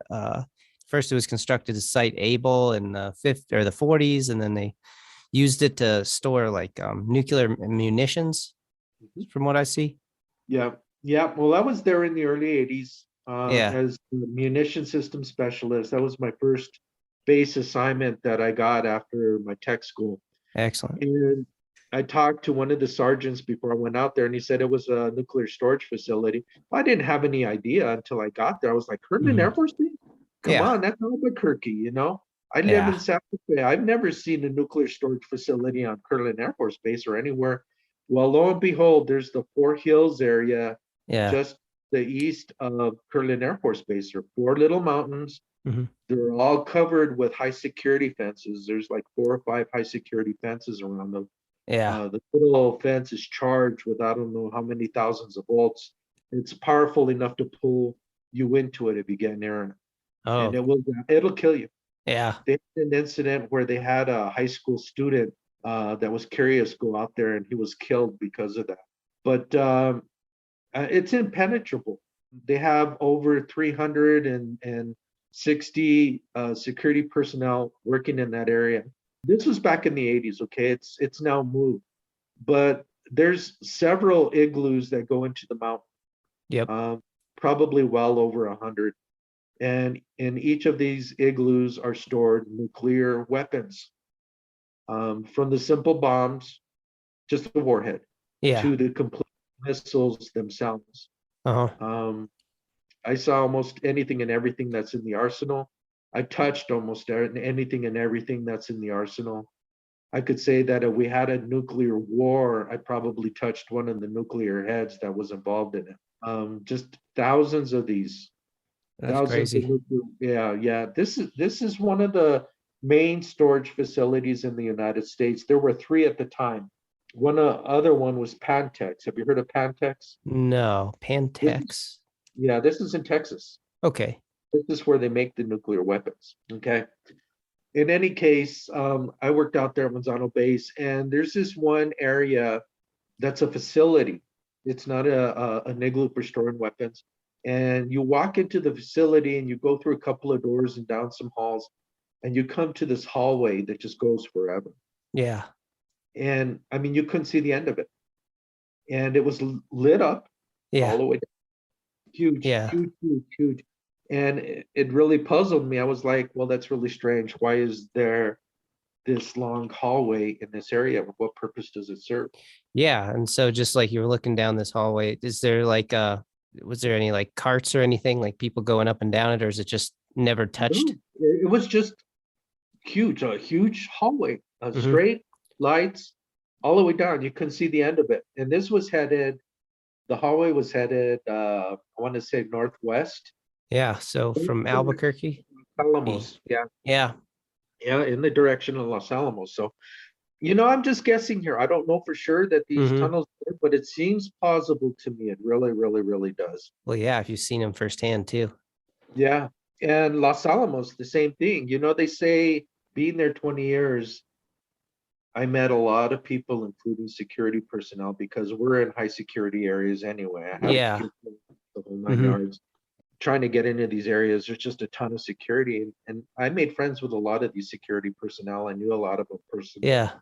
first it was constructed to site Able in the fifth or the 40s, and then they used it to store like nuclear munitions, Mhm. from what I see. Yeah, yeah. Well, I was there in the early 80s Yeah, as the munition system specialist. That was my first base assignment that I got after my tech school. excellent. And I talked to one of the sergeants before I went out there, and he said it was a nuclear storage facility. I didn't have any idea until I got there. I was like, Herndon Air Hmm. Force Base? Come Yeah, on, that's Albuquerque, you know? I live in yeah, Santa Fe. I've never seen a nuclear storage facility on Kirtland Air Force Base or anywhere. Well, lo and behold, there's the Four Hills area yeah. just the east of Kirtland Air Force Base. There are four little mountains. Hmm. They're all covered with high security fences. There's like 4 or 5 high security fences around them. Yeah. The little fence is charged with I don't know how many thousands of volts. It's powerful enough to pull you into it if you get near it, and Oh, it'll kill you. yeah. They had an incident where they had a high school student that was curious go out there, and he was killed because of that. But it's impenetrable. They have over 360 security personnel working in that area. This was back in the 80s, okay? It's now moved, but there's several igloos that go into the mountain, Yep. probably well over 100. And in each of these igloos are stored nuclear weapons, from the simple bombs, just the warhead, Yeah. to the complete missiles themselves. Uh-huh. Um, I saw almost anything and everything that's in the arsenal. I touched almost anything and everything that's in the arsenal. I could say that if we had a nuclear war, I probably touched one of the nuclear heads that was involved in it. Just thousands of these, That's thousands of crazy. nuclear. Yeah, yeah. This is one of the main storage facilities in the United States. There were three at the time. One other one was Pantex. Have you heard of Pantex? No, This, Pantex. yeah, this is in Texas. Okay. This is where they make the nuclear weapons. Okay. In any case, I worked out there at Manzano Base, and there's this one area that's a facility. It's not an igloo for storing weapons. And you walk into the facility and you go through a couple of doors and down some halls, and you come to this hallway that just goes forever. Yeah. And I mean, you couldn't see the end of it. And it was lit up all Yeah. the way down. Huge, Yeah. huge, huge, huge. And it really puzzled me. I was like, well, that's really strange. Why is there this long hallway in this area? What purpose does it serve? Yeah. And so just like you were looking down this hallway, is there like was there any like carts or anything like people going up and down it, or is it just never touched? No, it was just huge, a huge hallway, Hmm. straight lights all the way down. You couldn't see the end of it. And this was headed, the hallway was headed, I want to say northwest, Yeah. So in from the direction Albuquerque. of Alamos. Yeah, Yeah. yeah, in the direction of Los Alamos. So, I'm just guessing here. I don't know for sure that these Hmm. tunnels, but it seems plausible to me. It really, really, really does. Well, yeah, if you've seen them firsthand too. Yeah. And Los Alamos, the same thing. They say being there 20 years, I met a lot of people, including security personnel, because we're in high security areas anyway. I have Yeah. kids, the whole nine Hmm. yards. Trying to get into these areas, there's just a ton of security. And I made friends with a lot of these security personnel. I knew a lot of them personally. Yeah.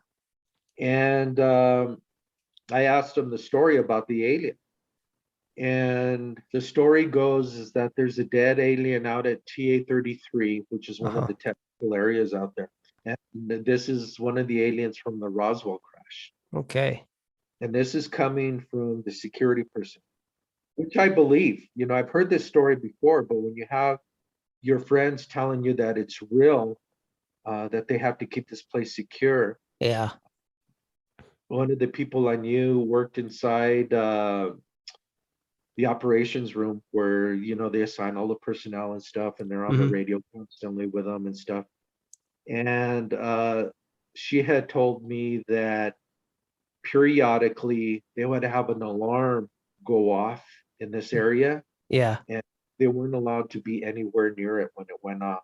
And I asked them the story about the alien. And the story goes is that there's a dead alien out at TA 33, which is one of Uh-huh. the technical areas out there. And this is one of the aliens from the Roswell crash. Okay. And this is coming from the security person, which I believe. I've heard this story before, but when you have your friends telling you that it's real, that they have to keep this place secure. Yeah. One of the people I knew worked inside the operations room where they assign all the personnel and stuff, and they're on the Hmm. radio constantly with them and stuff. And she had told me that periodically they would have an alarm go off in this area, Yeah. and they weren't allowed to be anywhere near it when it went off.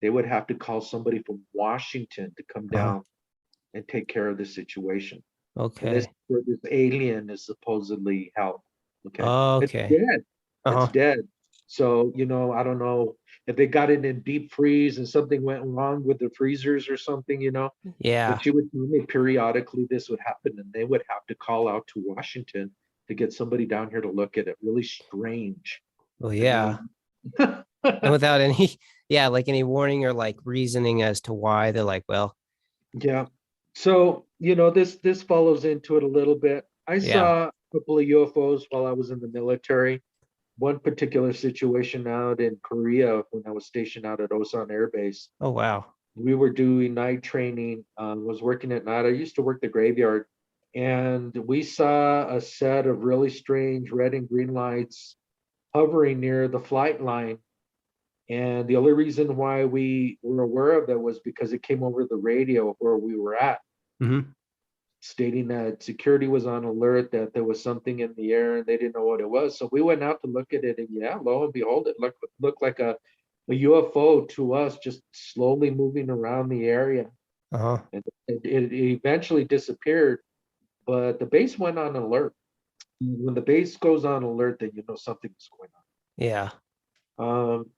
They would have to call somebody from Washington to come Uh-huh. down and take care of the situation. And this Okay. where this alien is supposedly held. Okay. It's Okay. dead. It's Uh-huh. dead. So, I don't know if they got it in deep freeze and something went wrong with the freezers or something. But Yeah. she would tell me periodically this would happen, and they would have to call out to Washington to get somebody down here to look at it. Really strange. Well, I yeah. mean, And without any, yeah, like any warning or like reasoning as to why they're like, well, yeah. So, this follows into it a little bit. I yeah. saw a couple of UFOs while I was in the military. One particular situation out in Korea when I was stationed out at Osan Air Base. Oh, wow. We were doing night training, was working at night. I used to work the graveyard, and we saw a set of really strange red and green lights hovering near the flight line. And the only reason why we were aware of it was because it came over the radio of where we were at, Mm-hmm. stating that security was on alert, that there was something in the air and they didn't know what it was. So we went out to look at it, and yeah, lo and behold, it looked like a UFO to us, just slowly moving around the area. Uh-huh. And it eventually disappeared, but the base went on alert. When the base goes on alert, then you know something's going Yeah. on.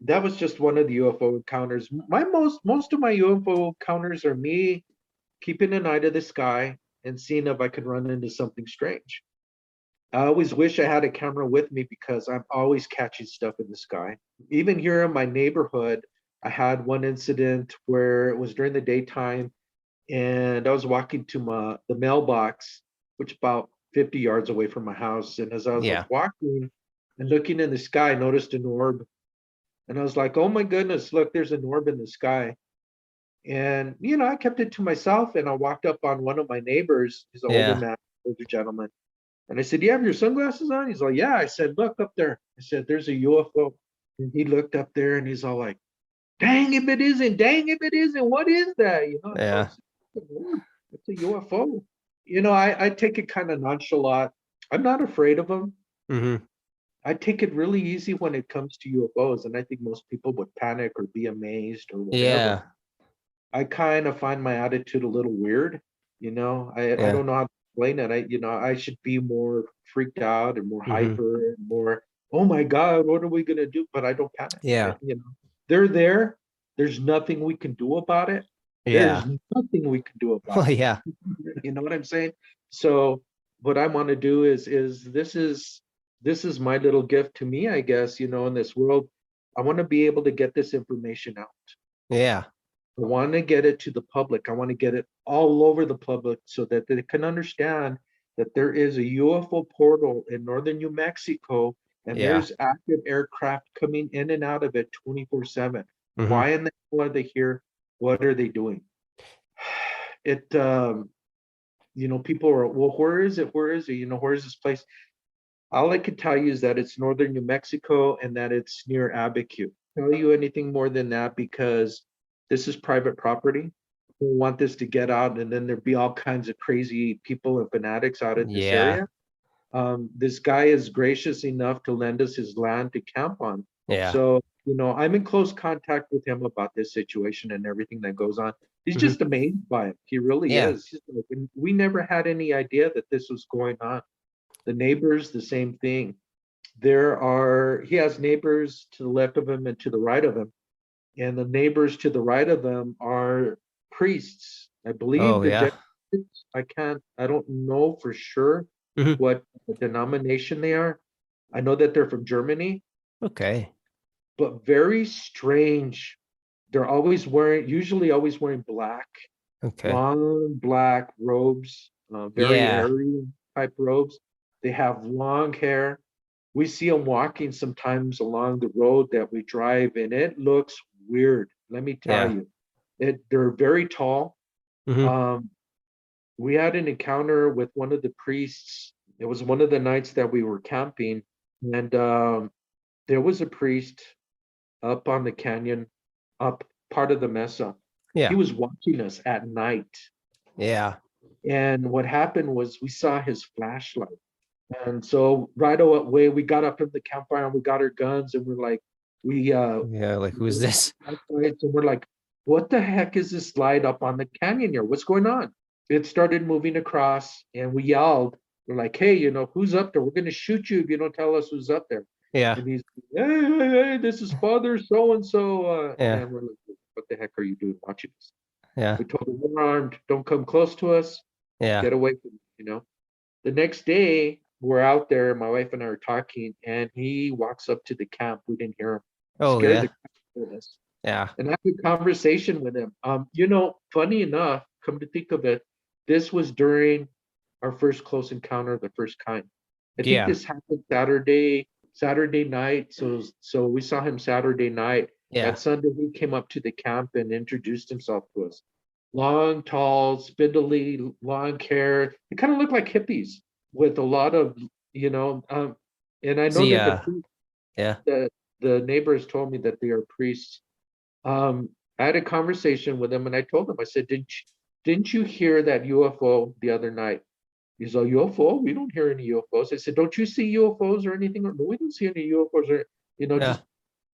That was just one of the UFO encounters. My most of my UFO encounters are me keeping an eye to the sky and seeing if I could run into something strange. I always wish I had a camera with me because I'm always catching stuff in the sky. Even here in my neighborhood, I had one incident where it was during the daytime, and I was walking to the mailbox, which about 50 yards away from my house. And as I was Yeah. walking and looking in the sky, I noticed an orb. And I was like, oh my goodness, look, there's an orb in the sky. And, I kept it to myself, and I walked up on one of my neighbors. He's an older Yeah. man, older gentleman. And I said, do you have your sunglasses on? He's like, yeah. I said, look up there. I said, there's a UFO. And he looked up there and he's all like, dang if it isn't, dang if it isn't, what is that? Yeah. It's a UFO. I take it kind of nonchalant. I'm not afraid of them. Mm-hmm. I take it really easy when it comes to UFOs. And I think most people would panic or be amazed or whatever. Yeah. I kind of find my attitude a little weird. I Yeah. don't know how to explain it. I should be more freaked out and more Mm-hmm. hyper and more, oh my God, what are we gonna do? But I don't panic. Yeah. They're there. There's nothing we can do about it. There's Yeah. nothing we can do about Well, it. yeah. You know what I'm saying? So what I want to do is this is my little gift to me, I guess, in this world. I want to be able to get this information out. Yeah. I want to get it to the public. I want to get it all over the public so that they can understand that there is a UFO portal in northern New Mexico, and Yeah. there's active aircraft coming in and out of it 24/7. Mm-hmm. Why in the hell are they here? What are they doing? It people are, well, where is it? Where is it? Where is this place? All I can tell you is that it's northern New Mexico and that it's near Abiquiu. Tell you anything more than that because this is private property. We want this to get out, and then there'd be all kinds of crazy people and fanatics out in this Yeah. area. This guy is gracious enough to lend us his land to camp on. Yeah. So, I'm in close contact with him about this situation and everything that goes on. He's Mm-hmm. just amazed by it. He really Yeah. is. He's like, we never had any idea that this was going on. The neighbors, the same thing. He has neighbors to the left of him and to the right of him. And the neighbors to the right of them are priests. I believe Oh, the yeah. Jesuits. I don't know for sure Mm-hmm. what denomination they are. I know that they're from Germany, Okay. but very strange. They're usually always wearing black, Okay. long black robes, very Yeah. airy type robes. They have long hair. We see them walking sometimes along the road that we drive, and it looks weird. Let me tell Yeah. you, they're very tall. Mm-hmm. Um, we had an encounter with one of the priests. It was one of the nights that we were camping, and there was a priest up on the canyon, up part of the mesa. He Yeah. was watching us at night. Yeah. And what happened was we saw his flashlight. And so right away we got up from the campfire and we got our guns and we're like, we Yeah, like who's this? and we're like, what the heck is this light up on the canyon here? What's going on? It started moving across and we yelled. We're like, hey, who's up there? We're gonna shoot you if you don't tell us who's up there. Yeah, And he's, hey, this is Father so and so. yeah, And we're like, what the heck are you doing watching us? yeah, We told him we're armed, don't come close to us, yeah. get away from. The next day, we're out there, my wife and I are talking, and he walks up to the camp. We didn't hear him. Oh Scared the yeah, crap out of us. yeah, And I had a conversation with him. Funny enough, come to think of it, this was during our first close encounter of the first kind. I think yeah, this happened Saturday night. So we saw him Saturday night. yeah. That Sunday he came up to the camp and introduced himself to us. Long, tall, spindly, long hair. They kind of looked like hippies with a lot of, and I know See, that yeah, the neighbors told me that they are priests. I had a conversation with him and I told him, I said, didn't you hear that UFO the other night? He's like, UFO? We don't hear any UFOs. I said, don't you see UFOs or anything? No, we don't see any UFOs or, yeah, just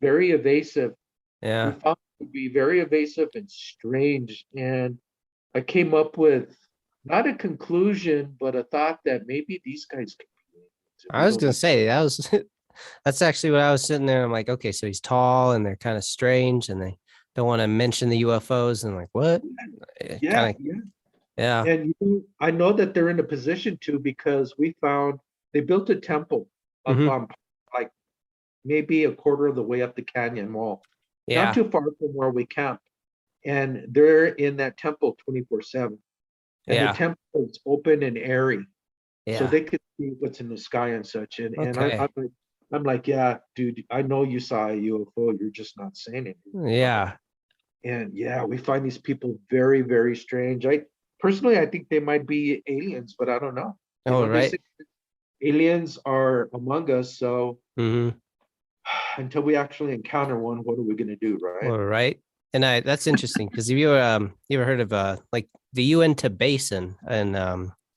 very evasive. He yeah. found it to be very evasive and strange. And I came up with not a conclusion, but a thought that maybe these guys can be aliens if I we was don't gonna know. say that was that's actually what I was sitting there. I'm like, okay, so he's tall and they're kind of strange and they don't want to mention the UFOs and like what? Yeah, Kind of, yeah. yeah, And I know that they're in a position to because we found they built a temple up hmm, on like maybe a quarter of the way up the canyon wall, not yeah, too far from where we camp. And they're in that temple 24/7. And the yeah, temple is open and airy. So yeah. they could see what's in the sky and such. And Okay, I'm like, yeah, dude, I know you saw a UFO. You're just not saying it. yeah. And yeah, we find these people very, very strange. I personally, I think they might be aliens, but I don't know. All They say right. aliens are among us. So Mm-hmm. until we actually encounter one, what are we going to do, right? All right. And that's interesting because have you ever heard of like the Uinta Basin in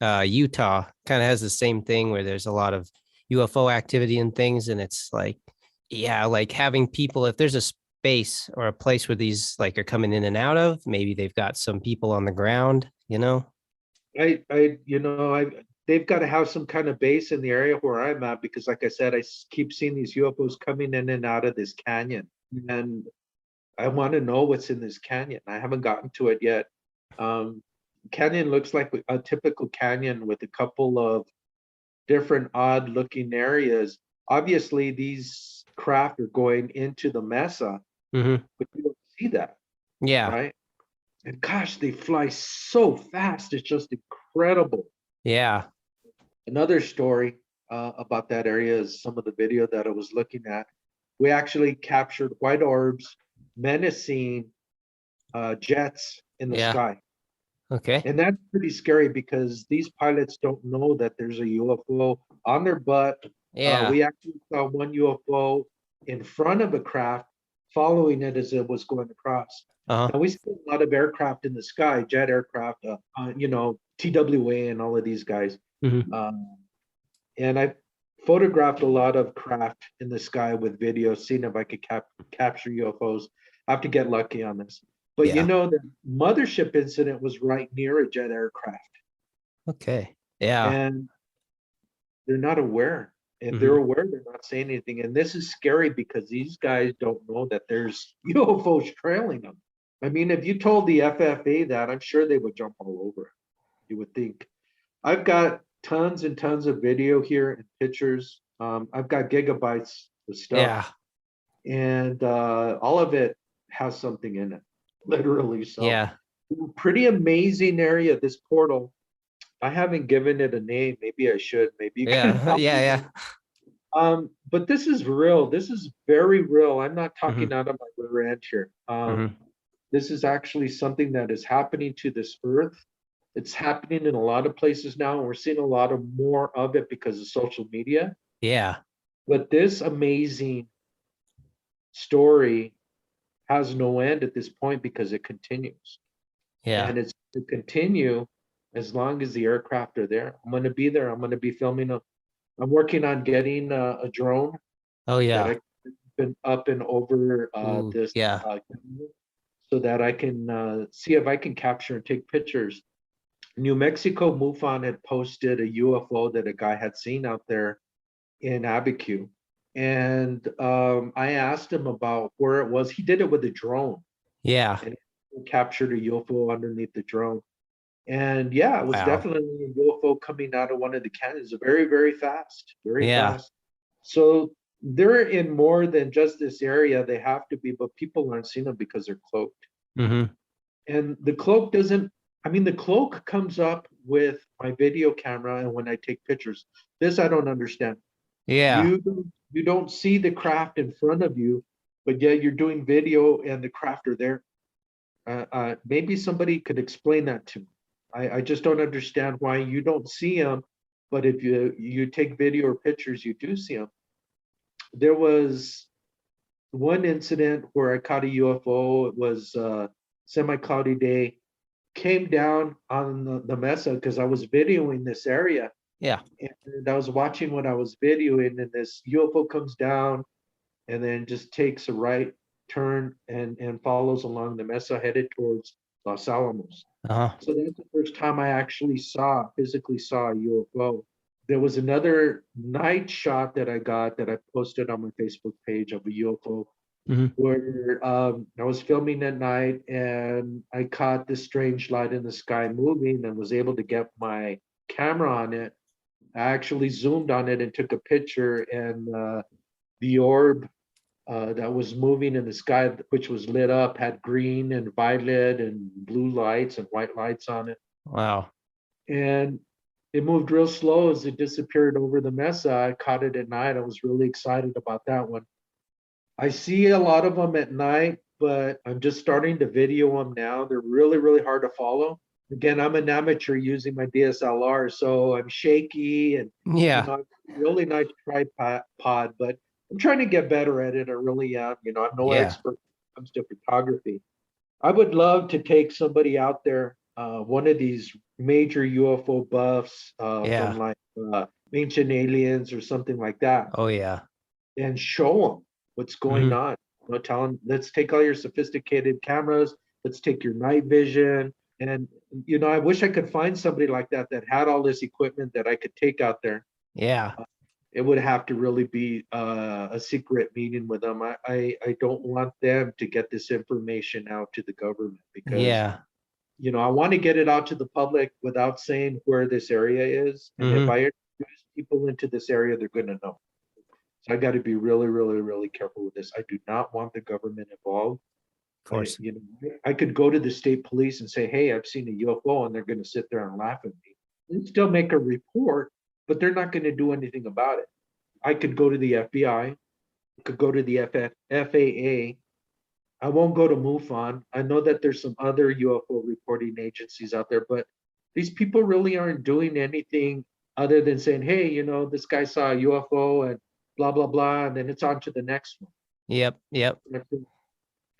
Utah kind of has the same thing where there's a lot of UFO activity and things, and it's like, yeah, like having people, if there's a space or a place where these like are coming in and out of, maybe they've got some people on the ground, you know? They've got to have some kind of base in the area where I'm at because, like I said, keep seeing these UFOs coming in and out of this canyon, and I want to know what's in this canyon. I haven't gotten to it yet. Um, Canyon looks like a typical canyon with a couple of different odd looking areas. Obviously, these craft are going into the mesa, Hmm. but you don't see that, Yeah. right? And gosh, they fly so fast. It's just incredible. Yeah. Another story about that area is some of the video that I was looking at. We actually captured white orbs menacing jets in the Yeah. sky. Okay. And that's pretty scary because these pilots don't know that there's a UFO on their butt. Yeah. We actually saw one UFO in front of a craft following it as it was going across. Uh-huh. Now, we see a lot of aircraft in the sky, jet aircraft, TWA and all of these guys. Hmm. Um, and I photographed a lot of craft in the sky with video, seeing if I could capture UFOs. I have to get lucky on this. But Yeah. the mothership incident was right near a jet aircraft, Okay. Yeah. and they're not aware. If they're Hmm. aware, they're not saying anything. And this is scary because these guys don't know that there's UFOs trailing them. I mean, if you told the FFA that, I'm sure they would jump all over it. You would think. I've got tons and tons of video here and pictures. I've got gigabytes of stuff, Yeah. and all of it has something in it, literally. So, Yeah. pretty amazing area. This portal. I haven't given it a name. Maybe I should. Maybe you can Yeah. help Yeah. me. Yeah. But this is real. This is very real. I'm not Hmm. talking out of my rear end here. Hmm. This is actually something that is happening to this earth. It's happening in a lot of places now, and we're seeing a lot of more of it because of social media. Yeah. But this amazing story has no end at this point because it continues. Yeah. And it's to continue as long as the aircraft are there. I'm going to be there. I'm going to be filming them. I'm working on getting a drone Oh that yeah. I can up and over Ooh, this yeah. so that I can see if I can capture and take pictures. New Mexico MUFON had posted a UFO that a guy had seen out there in Abiquiu. And I asked him about where it was. He did it with a drone Yeah. and captured a UFO underneath the drone. And yeah, it was Wow. definitely a UFO coming out of one of the canyons, very, very fast, very Yeah. fast. So they're in more than just this area. They have to be, but people aren't seeing them because they're cloaked. Mm-hmm. And the cloak doesn't, I mean, the cloak comes up with my video camera and when I take pictures. This I don't understand. Yeah. You don't see the craft in front of you, but yet you're doing video and the craft are there. Maybe somebody could explain that to me. I just don't understand why you don't see them, but if you take video or pictures, you do see them. There was one incident where I caught a UFO. It was a semi-cloudy day. Came down on the mesa because I was videoing this area, Yeah. and I was watching what I was videoing, and this UFO comes down and then just takes a right turn and follows along the mesa headed towards Los Alamos. Uh-huh. So that's the first time I actually physically saw a UFO. There was another night shot that I got that I posted on my Facebook page of a UFO Mm-hmm. where I was filming at night and I caught this strange light in the sky moving and was able to get my camera on it. I actually zoomed on it and took a picture, and the orb that was moving in the sky, which was lit up, had green and violet and blue lights and white lights on it. Wow. And it moved real slow as it disappeared over the mesa. I caught it at night. I was really excited about that one. I see a lot of them at night, but I'm just starting to video them now. They're really, really hard to follow. Again, I'm an amateur using my DSLR, so I'm shaky and Yeah. really nice tripod, but I'm trying to get better at it. I really am. I'm no Yeah. expert when it comes to photography. I would love to take somebody out there, one of these major UFO buffs from Yeah. like Ancient Aliens or something like that, Oh yeah. and show them what's going Mm-hmm. on. Tell them, let's take all your sophisticated cameras, let's take your night vision. And, I wish I could find somebody like that that had all this equipment that I could take out there. Yeah. It would have to really be a secret meeting with them. I don't want them to get this information out to the government because, Yeah. I want to get it out to the public without saying where this area is. And if Mm-hmm. I introduce people into this area, they're going to know. So I got to be really, really, really careful with this. I do not want the government involved. Of course. I could go to the state police and say, "Hey, I've seen a UFO," and they're going to sit there and laugh at me. And still make a report, but they're not going to do anything about it. I could go to the FBI. I could go to the FAA. I won't go to MUFON. I know that there's some other UFO reporting agencies out there, but these people really aren't doing anything other than saying, "Hey, this guy saw a UFO and blah blah blah," and then it's on to the next one. Yep. Yep.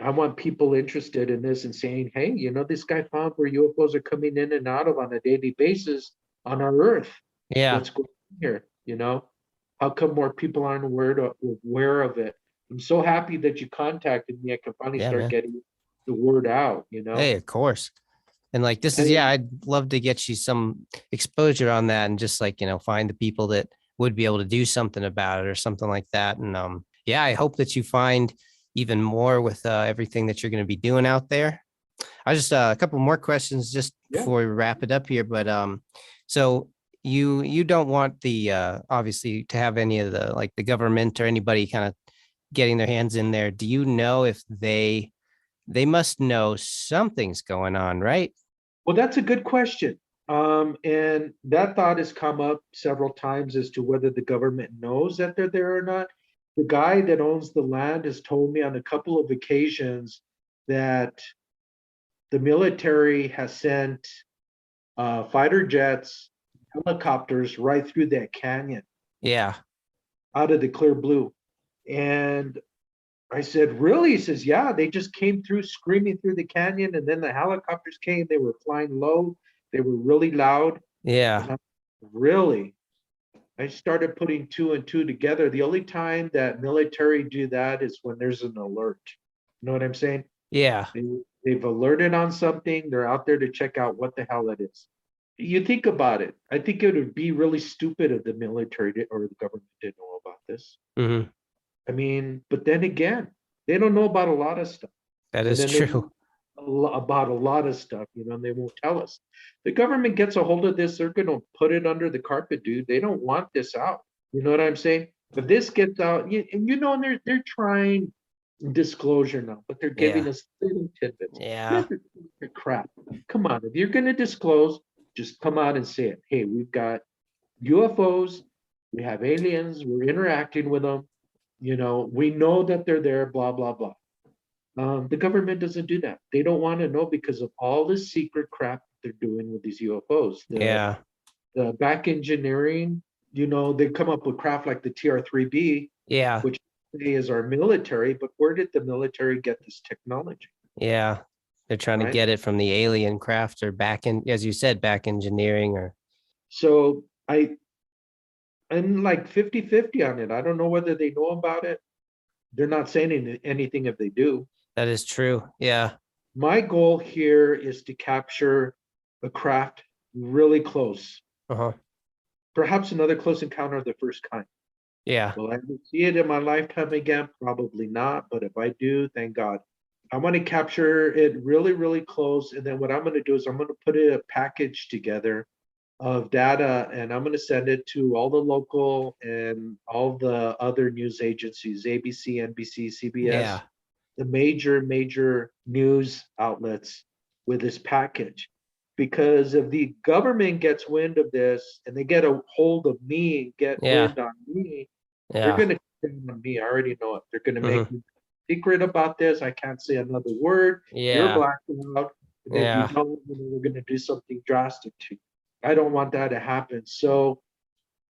I want people interested in this and saying, "Hey, this guy found where UFOs are coming in and out of on a daily basis on our Earth. Yeah. What's going on here? How come more people aren't aware of it?" I'm so happy that you contacted me. I can finally Yeah, start man. getting the word out. Hey, of course. And like this is, yeah, And I'd love to get you some exposure on that and just like, find the people that would be able to do something about it or something like that. And yeah, I hope that you find even more with everything that you're going to be doing out there. I just a couple more questions just yeah, before we wrap it up here. But so you don't want the obviously to have any of the like the government or anybody kind of getting their hands in there. Do you know if they must know something's going on, right? well, that's a good question. And that thought has come up several times as to whether the government knows that they're there or not. The guy that owns the land has told me on a couple of occasions that the military has sent fighter jets, helicopters right through that canyon Yeah. out of the clear blue. And I said, "Really?" He says, "Yeah, they just came through screaming through the canyon, and then the helicopters came. They were flying low, they were really loud." Yeah. And I'm, "Really?" I started putting two and two together. The only time that military do that is when there's an alert. You know what I'm saying? Yeah. They've alerted on something. They're out there to check out what the hell it is. You think about it. I think it would be really stupid if the military or the government didn't know about this. Hmm. I mean, but then again, they don't know about a lot of stuff. That And is then they true. about a lot of stuff, and they won't tell us. The government gets a hold of this, they're going to put it under the carpet, dude. They don't want this out. You know what I'm saying? If this gets out, and they're trying disclosure now, but they're giving Yeah. us little tidbits. Yeah. Nothing crap. Come on, if you're going to disclose, just come out and say it. Hey, we've got UFOs, we have aliens, we're interacting with them. We know that they're there, blah, blah, blah. The government doesn't do that. They don't want to know because of all the secret crap they're doing with these UFOs. Yeah. The back engineering, they come up with craft like the TR-3B, Yeah. which is our military, but where did the military get this technology? Yeah. They're trying to Right? get it from the alien craft or back in, as you said, back engineering or. So I'm like 50-50 on it. I don't know whether they know about it. They're not saying anything if they do. That is true. Yeah. My goal here is to capture a craft really close, Uh-huh. perhaps another close encounter of the first kind. Yeah. Will I ever see it in my lifetime again? Probably not, but if I do, thank God. I want to capture it really, really close. And then what I'm going to do is I'm going to put a package together of data, and I'm going to send it to all the local and all the other news agencies, ABC, NBC, CBS, Yeah. the major news outlets with this package. Because if the government gets wind of this and they get a hold of me, get Yeah. wind on me, they're Yeah. going to depend on me. I already know it. They're going to make Mhm. me secret about this. I can't say another word. You're Yeah. blacking out. And if you Yeah. don't, we're going to do something drastic to you. I don't want that to happen. So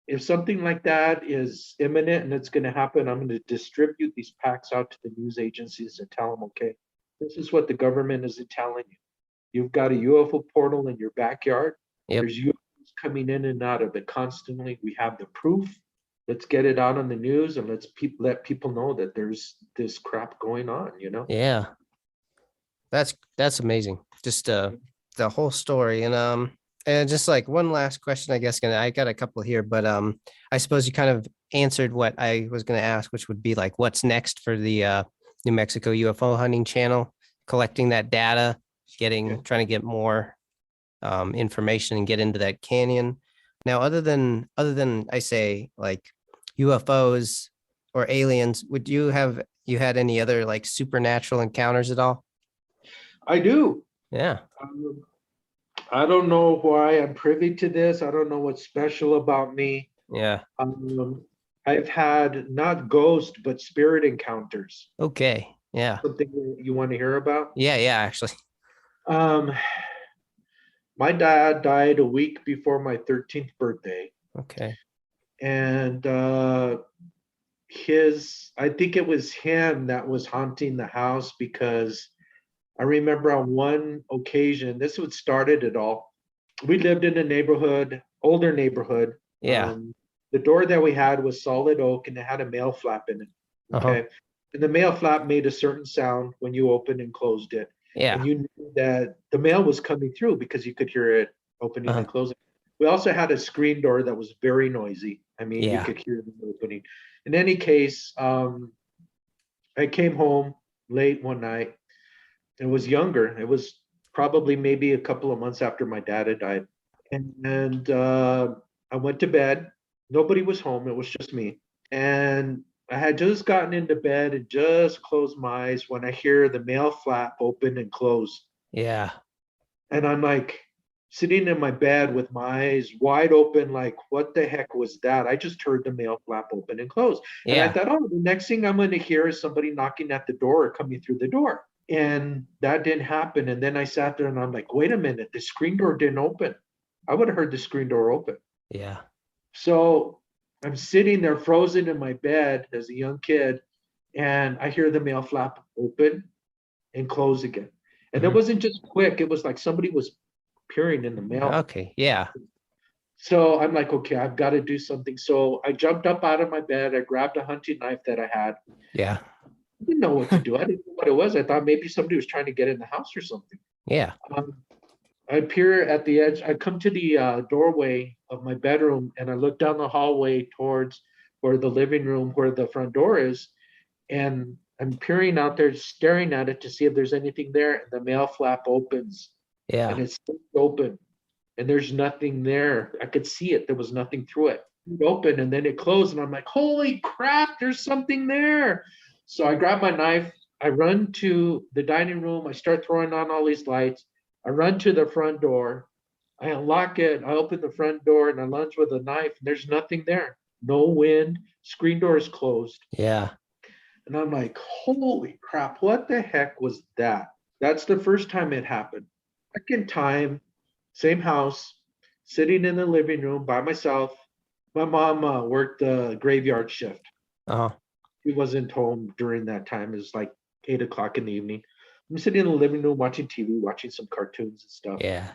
if something like that is imminent and it's going to happen, I'm going to distribute these packs out to the news agencies and tell them, okay, this is what the government is telling you. You've got a UFO portal in your backyard. Yep. There's UFOs coming in and out of it constantly. We have the proof. Let's get it out on the news and let people know that there's this crap going on, Yeah. That's amazing. Just the whole story. And just like one last question, I guess I got a couple here, but I suppose you kind of answered what I was gonna ask, which would be like what's next for the New Mexico UFO hunting channel, collecting that data, trying to get more information and get into that canyon. Now, other than I say like UFOs or aliens, would you had any other like supernatural encounters at all? I do. Yeah. Um, I don't know why I'm privy to this. I don't know what's special about me. Yeah. I've had not ghost, but spirit encounters. Okay. Yeah. Something you want to hear about? Yeah. Yeah. Actually. Um, my dad died a week before my 13th birthday. Okay. And I think it was him that was haunting the house because I remember on one occasion, this would started it all. We lived in a neighborhood, older neighborhood. Yeah. The door that we had was solid oak and it had a mail flap in it. Uh-huh. Okay. And the mail flap made a certain sound when you opened and closed it. And Yeah. you knew that the mail was coming through because you could hear it opening Uh-huh. and closing. We also had a screen door that was very noisy. I mean, you Yeah. could hear them opening. In any case, I came home late one night. It was younger. It was probably maybe a couple of months after my dad had died. And I went to bed. Nobody was home. It was just me. And I had just gotten into bed and just closed my eyes when I hear the mail flap open and close. Yeah. And I'm like sitting in my bed with my eyes wide open, like, what the heck was that? I just heard the mail flap open and close. And I Yeah. thought, oh, the next thing I'm going to hear is somebody knocking at the door or coming through the door. And that didn't happen. And then I sat there and I'm like, wait a minute, the screen door didn't open. I would have heard the screen door open. Yeah. So I'm sitting there frozen in my bed as a young kid, and I hear the mail flap open and close again. And it Mhm. wasn't just quick, it was like somebody was peering in the mail. Okay. Yeah. So I'm like, okay, I've got to do something. So I jumped up out of my bed. I grabbed a hunting knife that I had. Yeah. I didn't know what to do. I didn't know what it was. I thought maybe somebody was trying to get in the house or something. Yeah. Um, I appear at the edge. I come to the doorway of my bedroom and I look down the hallway towards where the living room, where the front door is. And I'm peering out there, staring at it to see if there's anything there. And the mail flap opens and Yeah. it's open and there's nothing there. I could see it. There was nothing through it. It opened and then it closed. And I'm like, holy crap, there's something there. So I grab my knife. I run to the dining room. I start throwing on all these lights. I run to the front door. I unlock it. I open the front door and I lunge with a knife. And there's nothing there. No wind. Screen door is closed. Yeah. And I'm like, holy crap, what the heck was that? That's the first time it happened. Second time, same house, sitting in the living room by myself. My mom worked the graveyard shift. Uh-huh. She wasn't home during that time. It was like 8 o'clock in the evening. I'm sitting in the living room watching TV, watching some cartoons and stuff. Yeah.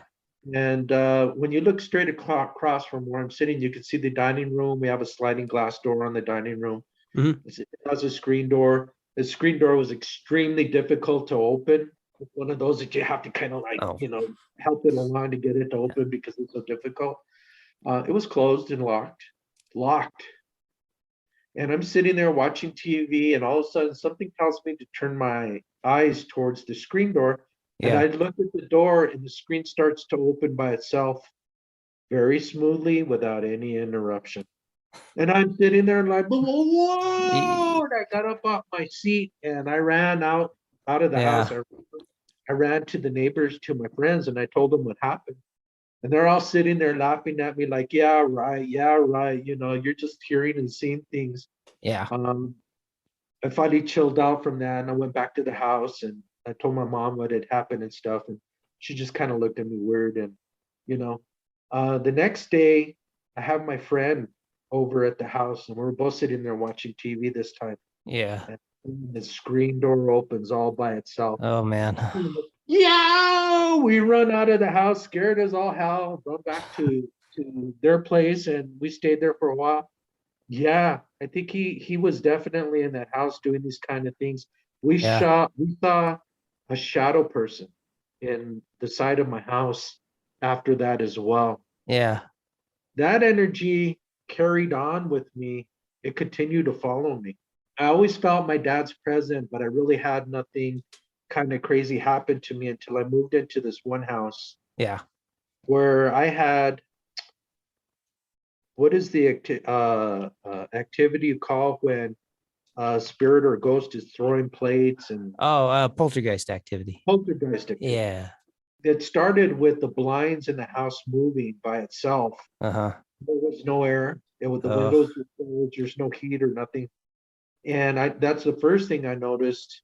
And when you look straight across from where I'm sitting, you can see the dining room. We have a sliding glass door on the dining room. Mm-hmm. It has a screen door. The screen door was extremely difficult to open. It's one of those that you have to kind of like, Oh. help it along to get it to open because it's so difficult. It was closed and locked. And I'm sitting there watching TV, and all of a sudden something tells me to turn my eyes towards the screen door. And I Yeah. look at the door, and the screen starts to open by itself very smoothly without any interruption. And I'm sitting there like, whoa! And I got up off my seat and I ran out of the house. Yeah. I ran to the neighbors, to my friends, and I told them what happened. And they're all sitting there laughing at me like, yeah, right, yeah, right. You're just hearing and seeing things. Yeah. I finally chilled out from that and I went back to the house and I told my mom what had happened and stuff. And she just kind of looked at me weird. And, the next day I have my friend over at the house and we're both sitting there watching TV this time. Yeah. And the screen door opens all by itself. Oh man. Yeah, we run out of the house, scared as all hell, run back to their place, and we stayed there for a while. Yeah, I think he was definitely in that house doing these kind of things. We Yeah. saw a shadow person in the side of my house after that as well. Yeah. That energy carried on with me. It continued to follow me. I always felt my dad's present, but I really had nothing kind of crazy happen to me until I moved into this one house Yeah. where I had, what is the activity you call when a spirit or ghost is throwing plates and Oh, poltergeist activity. poltergeist activity. Yeah. It started with the blinds in the house moving by itself. Uh-huh. There was no air. The Oh. windows were closed. There's no heat or nothing. And that's the first thing I noticed.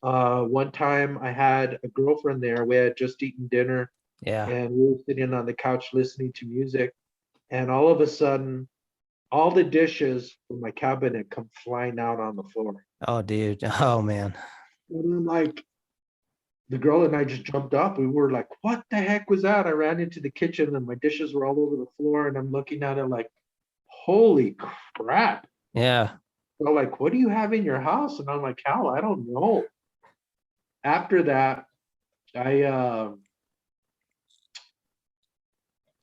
One time I had a girlfriend there. We had just eaten dinner Yeah. and we were sitting on the couch listening to music. And all of a sudden, all the dishes from my cabinet come flying out on the floor. Oh, dude. Oh man. And I'm like, the girl and I just jumped up. We were like, what the heck was that? I ran into the kitchen and my dishes were all over the floor. And I'm looking at it like, holy crap. Yeah. So like, what do you have in your house? And I'm like, Hal, I don't know. After that, I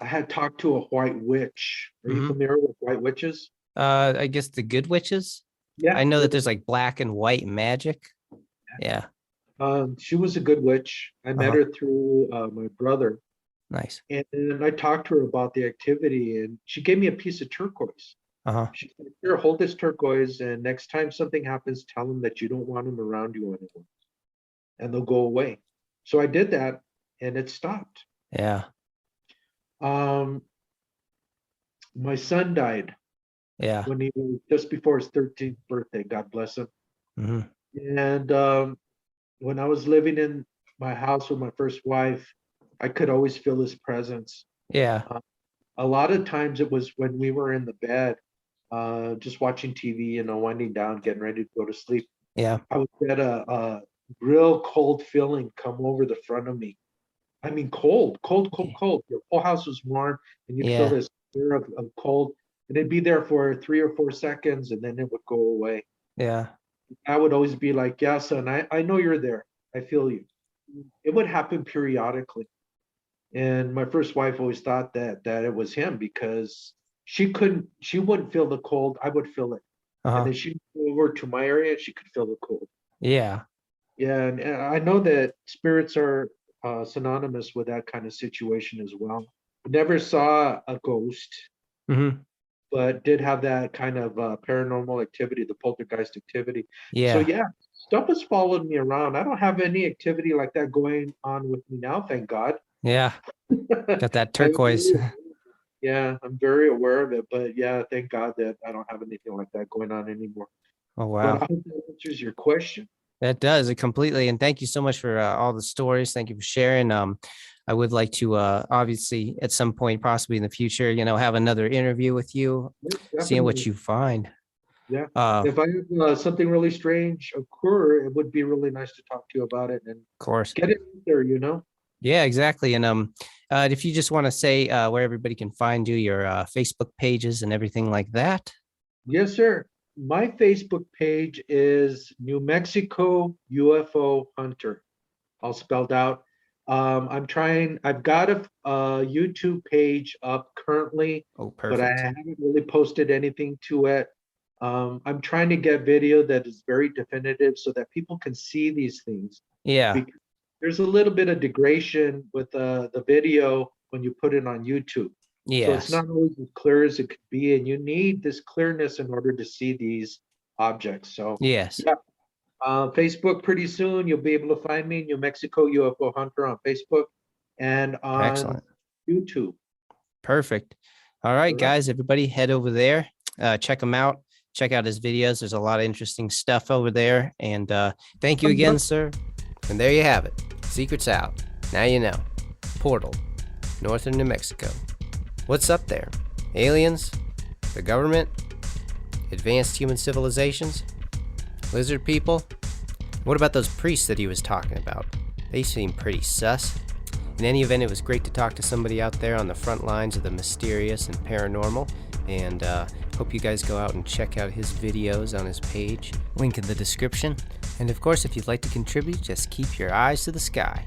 had talked to a white witch. Are you Mhm. familiar with white witches? I guess the good witches. Yeah. I know that there's like black and white magic. Yeah. She was a good witch. I met Uh-huh. her through my brother, Nice. and I talked to her about the activity, and she gave me a piece of turquoise. Uh-huh. She said, "Here, hold this turquoise, and next time something happens, tell them that you don't want them around you anymore, and they'll go away." So I did that, and it stopped. Yeah. Um, my son died Yeah. when he was just before his 13th birthday. God bless him. Hmm. And when I was living in my house with my first wife, I could always feel his presence. Yeah. A lot of times it was when we were in the bed, just watching TV, winding down, getting ready to go to sleep. Yeah. I would get a real cold feeling come over the front of me. I mean, cold, cold, cold, cold. Your whole house was warm, and you'd feel Yeah. this fear of cold, and it'd be there for 3 or 4 seconds, and then it would go away. Yeah. I would always be like, "Yeah, son, I know you're there. I feel you." It would happen periodically, and my first wife always thought that it was him because she wouldn't feel the cold. I would feel it, and Uh-huh. then she'd go over to my area and she could feel the cold. Yeah. Yeah, and I know that spirits are synonymous with that kind of situation as well. Never saw a ghost, Mm-hmm. but did have that kind of paranormal activity, the poltergeist activity. So Yeah. yeah, stuff has followed me around. I don't have any activity like that going on with me now, thank God. Yeah. Got that I'm turquoise. yeah, I'm very aware of it, but yeah, thank God that I don't have anything like that going on anymore. Oh, But I wow. hope that answers your question. That does it completely. And thank you so much for all the stories. Thank you for sharing. I would like to obviously at some point, possibly in the future, have another interview with you, Yeah, seeing what definitely. you find. Yeah. Of If I have something really strange occur, it would be really nice to talk to you about it and course. get it out there, you know? Yeah, exactly. And if you just want to say where everybody can find you, your Facebook pages and everything like that. Yes, sir. My Facebook page is New Mexico UFO Hunter, all spelled out. I've got a YouTube page up currently, Oh, but I perfect. haven't really posted anything to it. I'm trying to get video that is very definitive so that people can see these things. Yeah. Because there's a little bit of degradation with the video when you put it on YouTube. So it's Yes. not always as clear as it could be, and you need this clearness in order to see these objects. So Yes. yeah, Facebook pretty soon you'll be able to find me, New Mexico UFO Hunter on Facebook and on Excellent. YouTube. Perfect. All right, Correct. guys, everybody head over there. Check him out. Check out his videos. There's a lot of interesting stuff over there. And thank you again, sir. And there you have it. Secrets out. Now you know. Portal. Northern New Mexico. What's up there? Aliens? The government? Advanced human civilizations? Lizard people? What about those priests that he was talking about? They seem pretty sus. In any event, it was great to talk to somebody out there on the front lines of the mysterious and paranormal, and hope you guys go out and check out his videos on his page. Link in the description. And of course, if you'd like to contribute, just keep your eyes to the sky.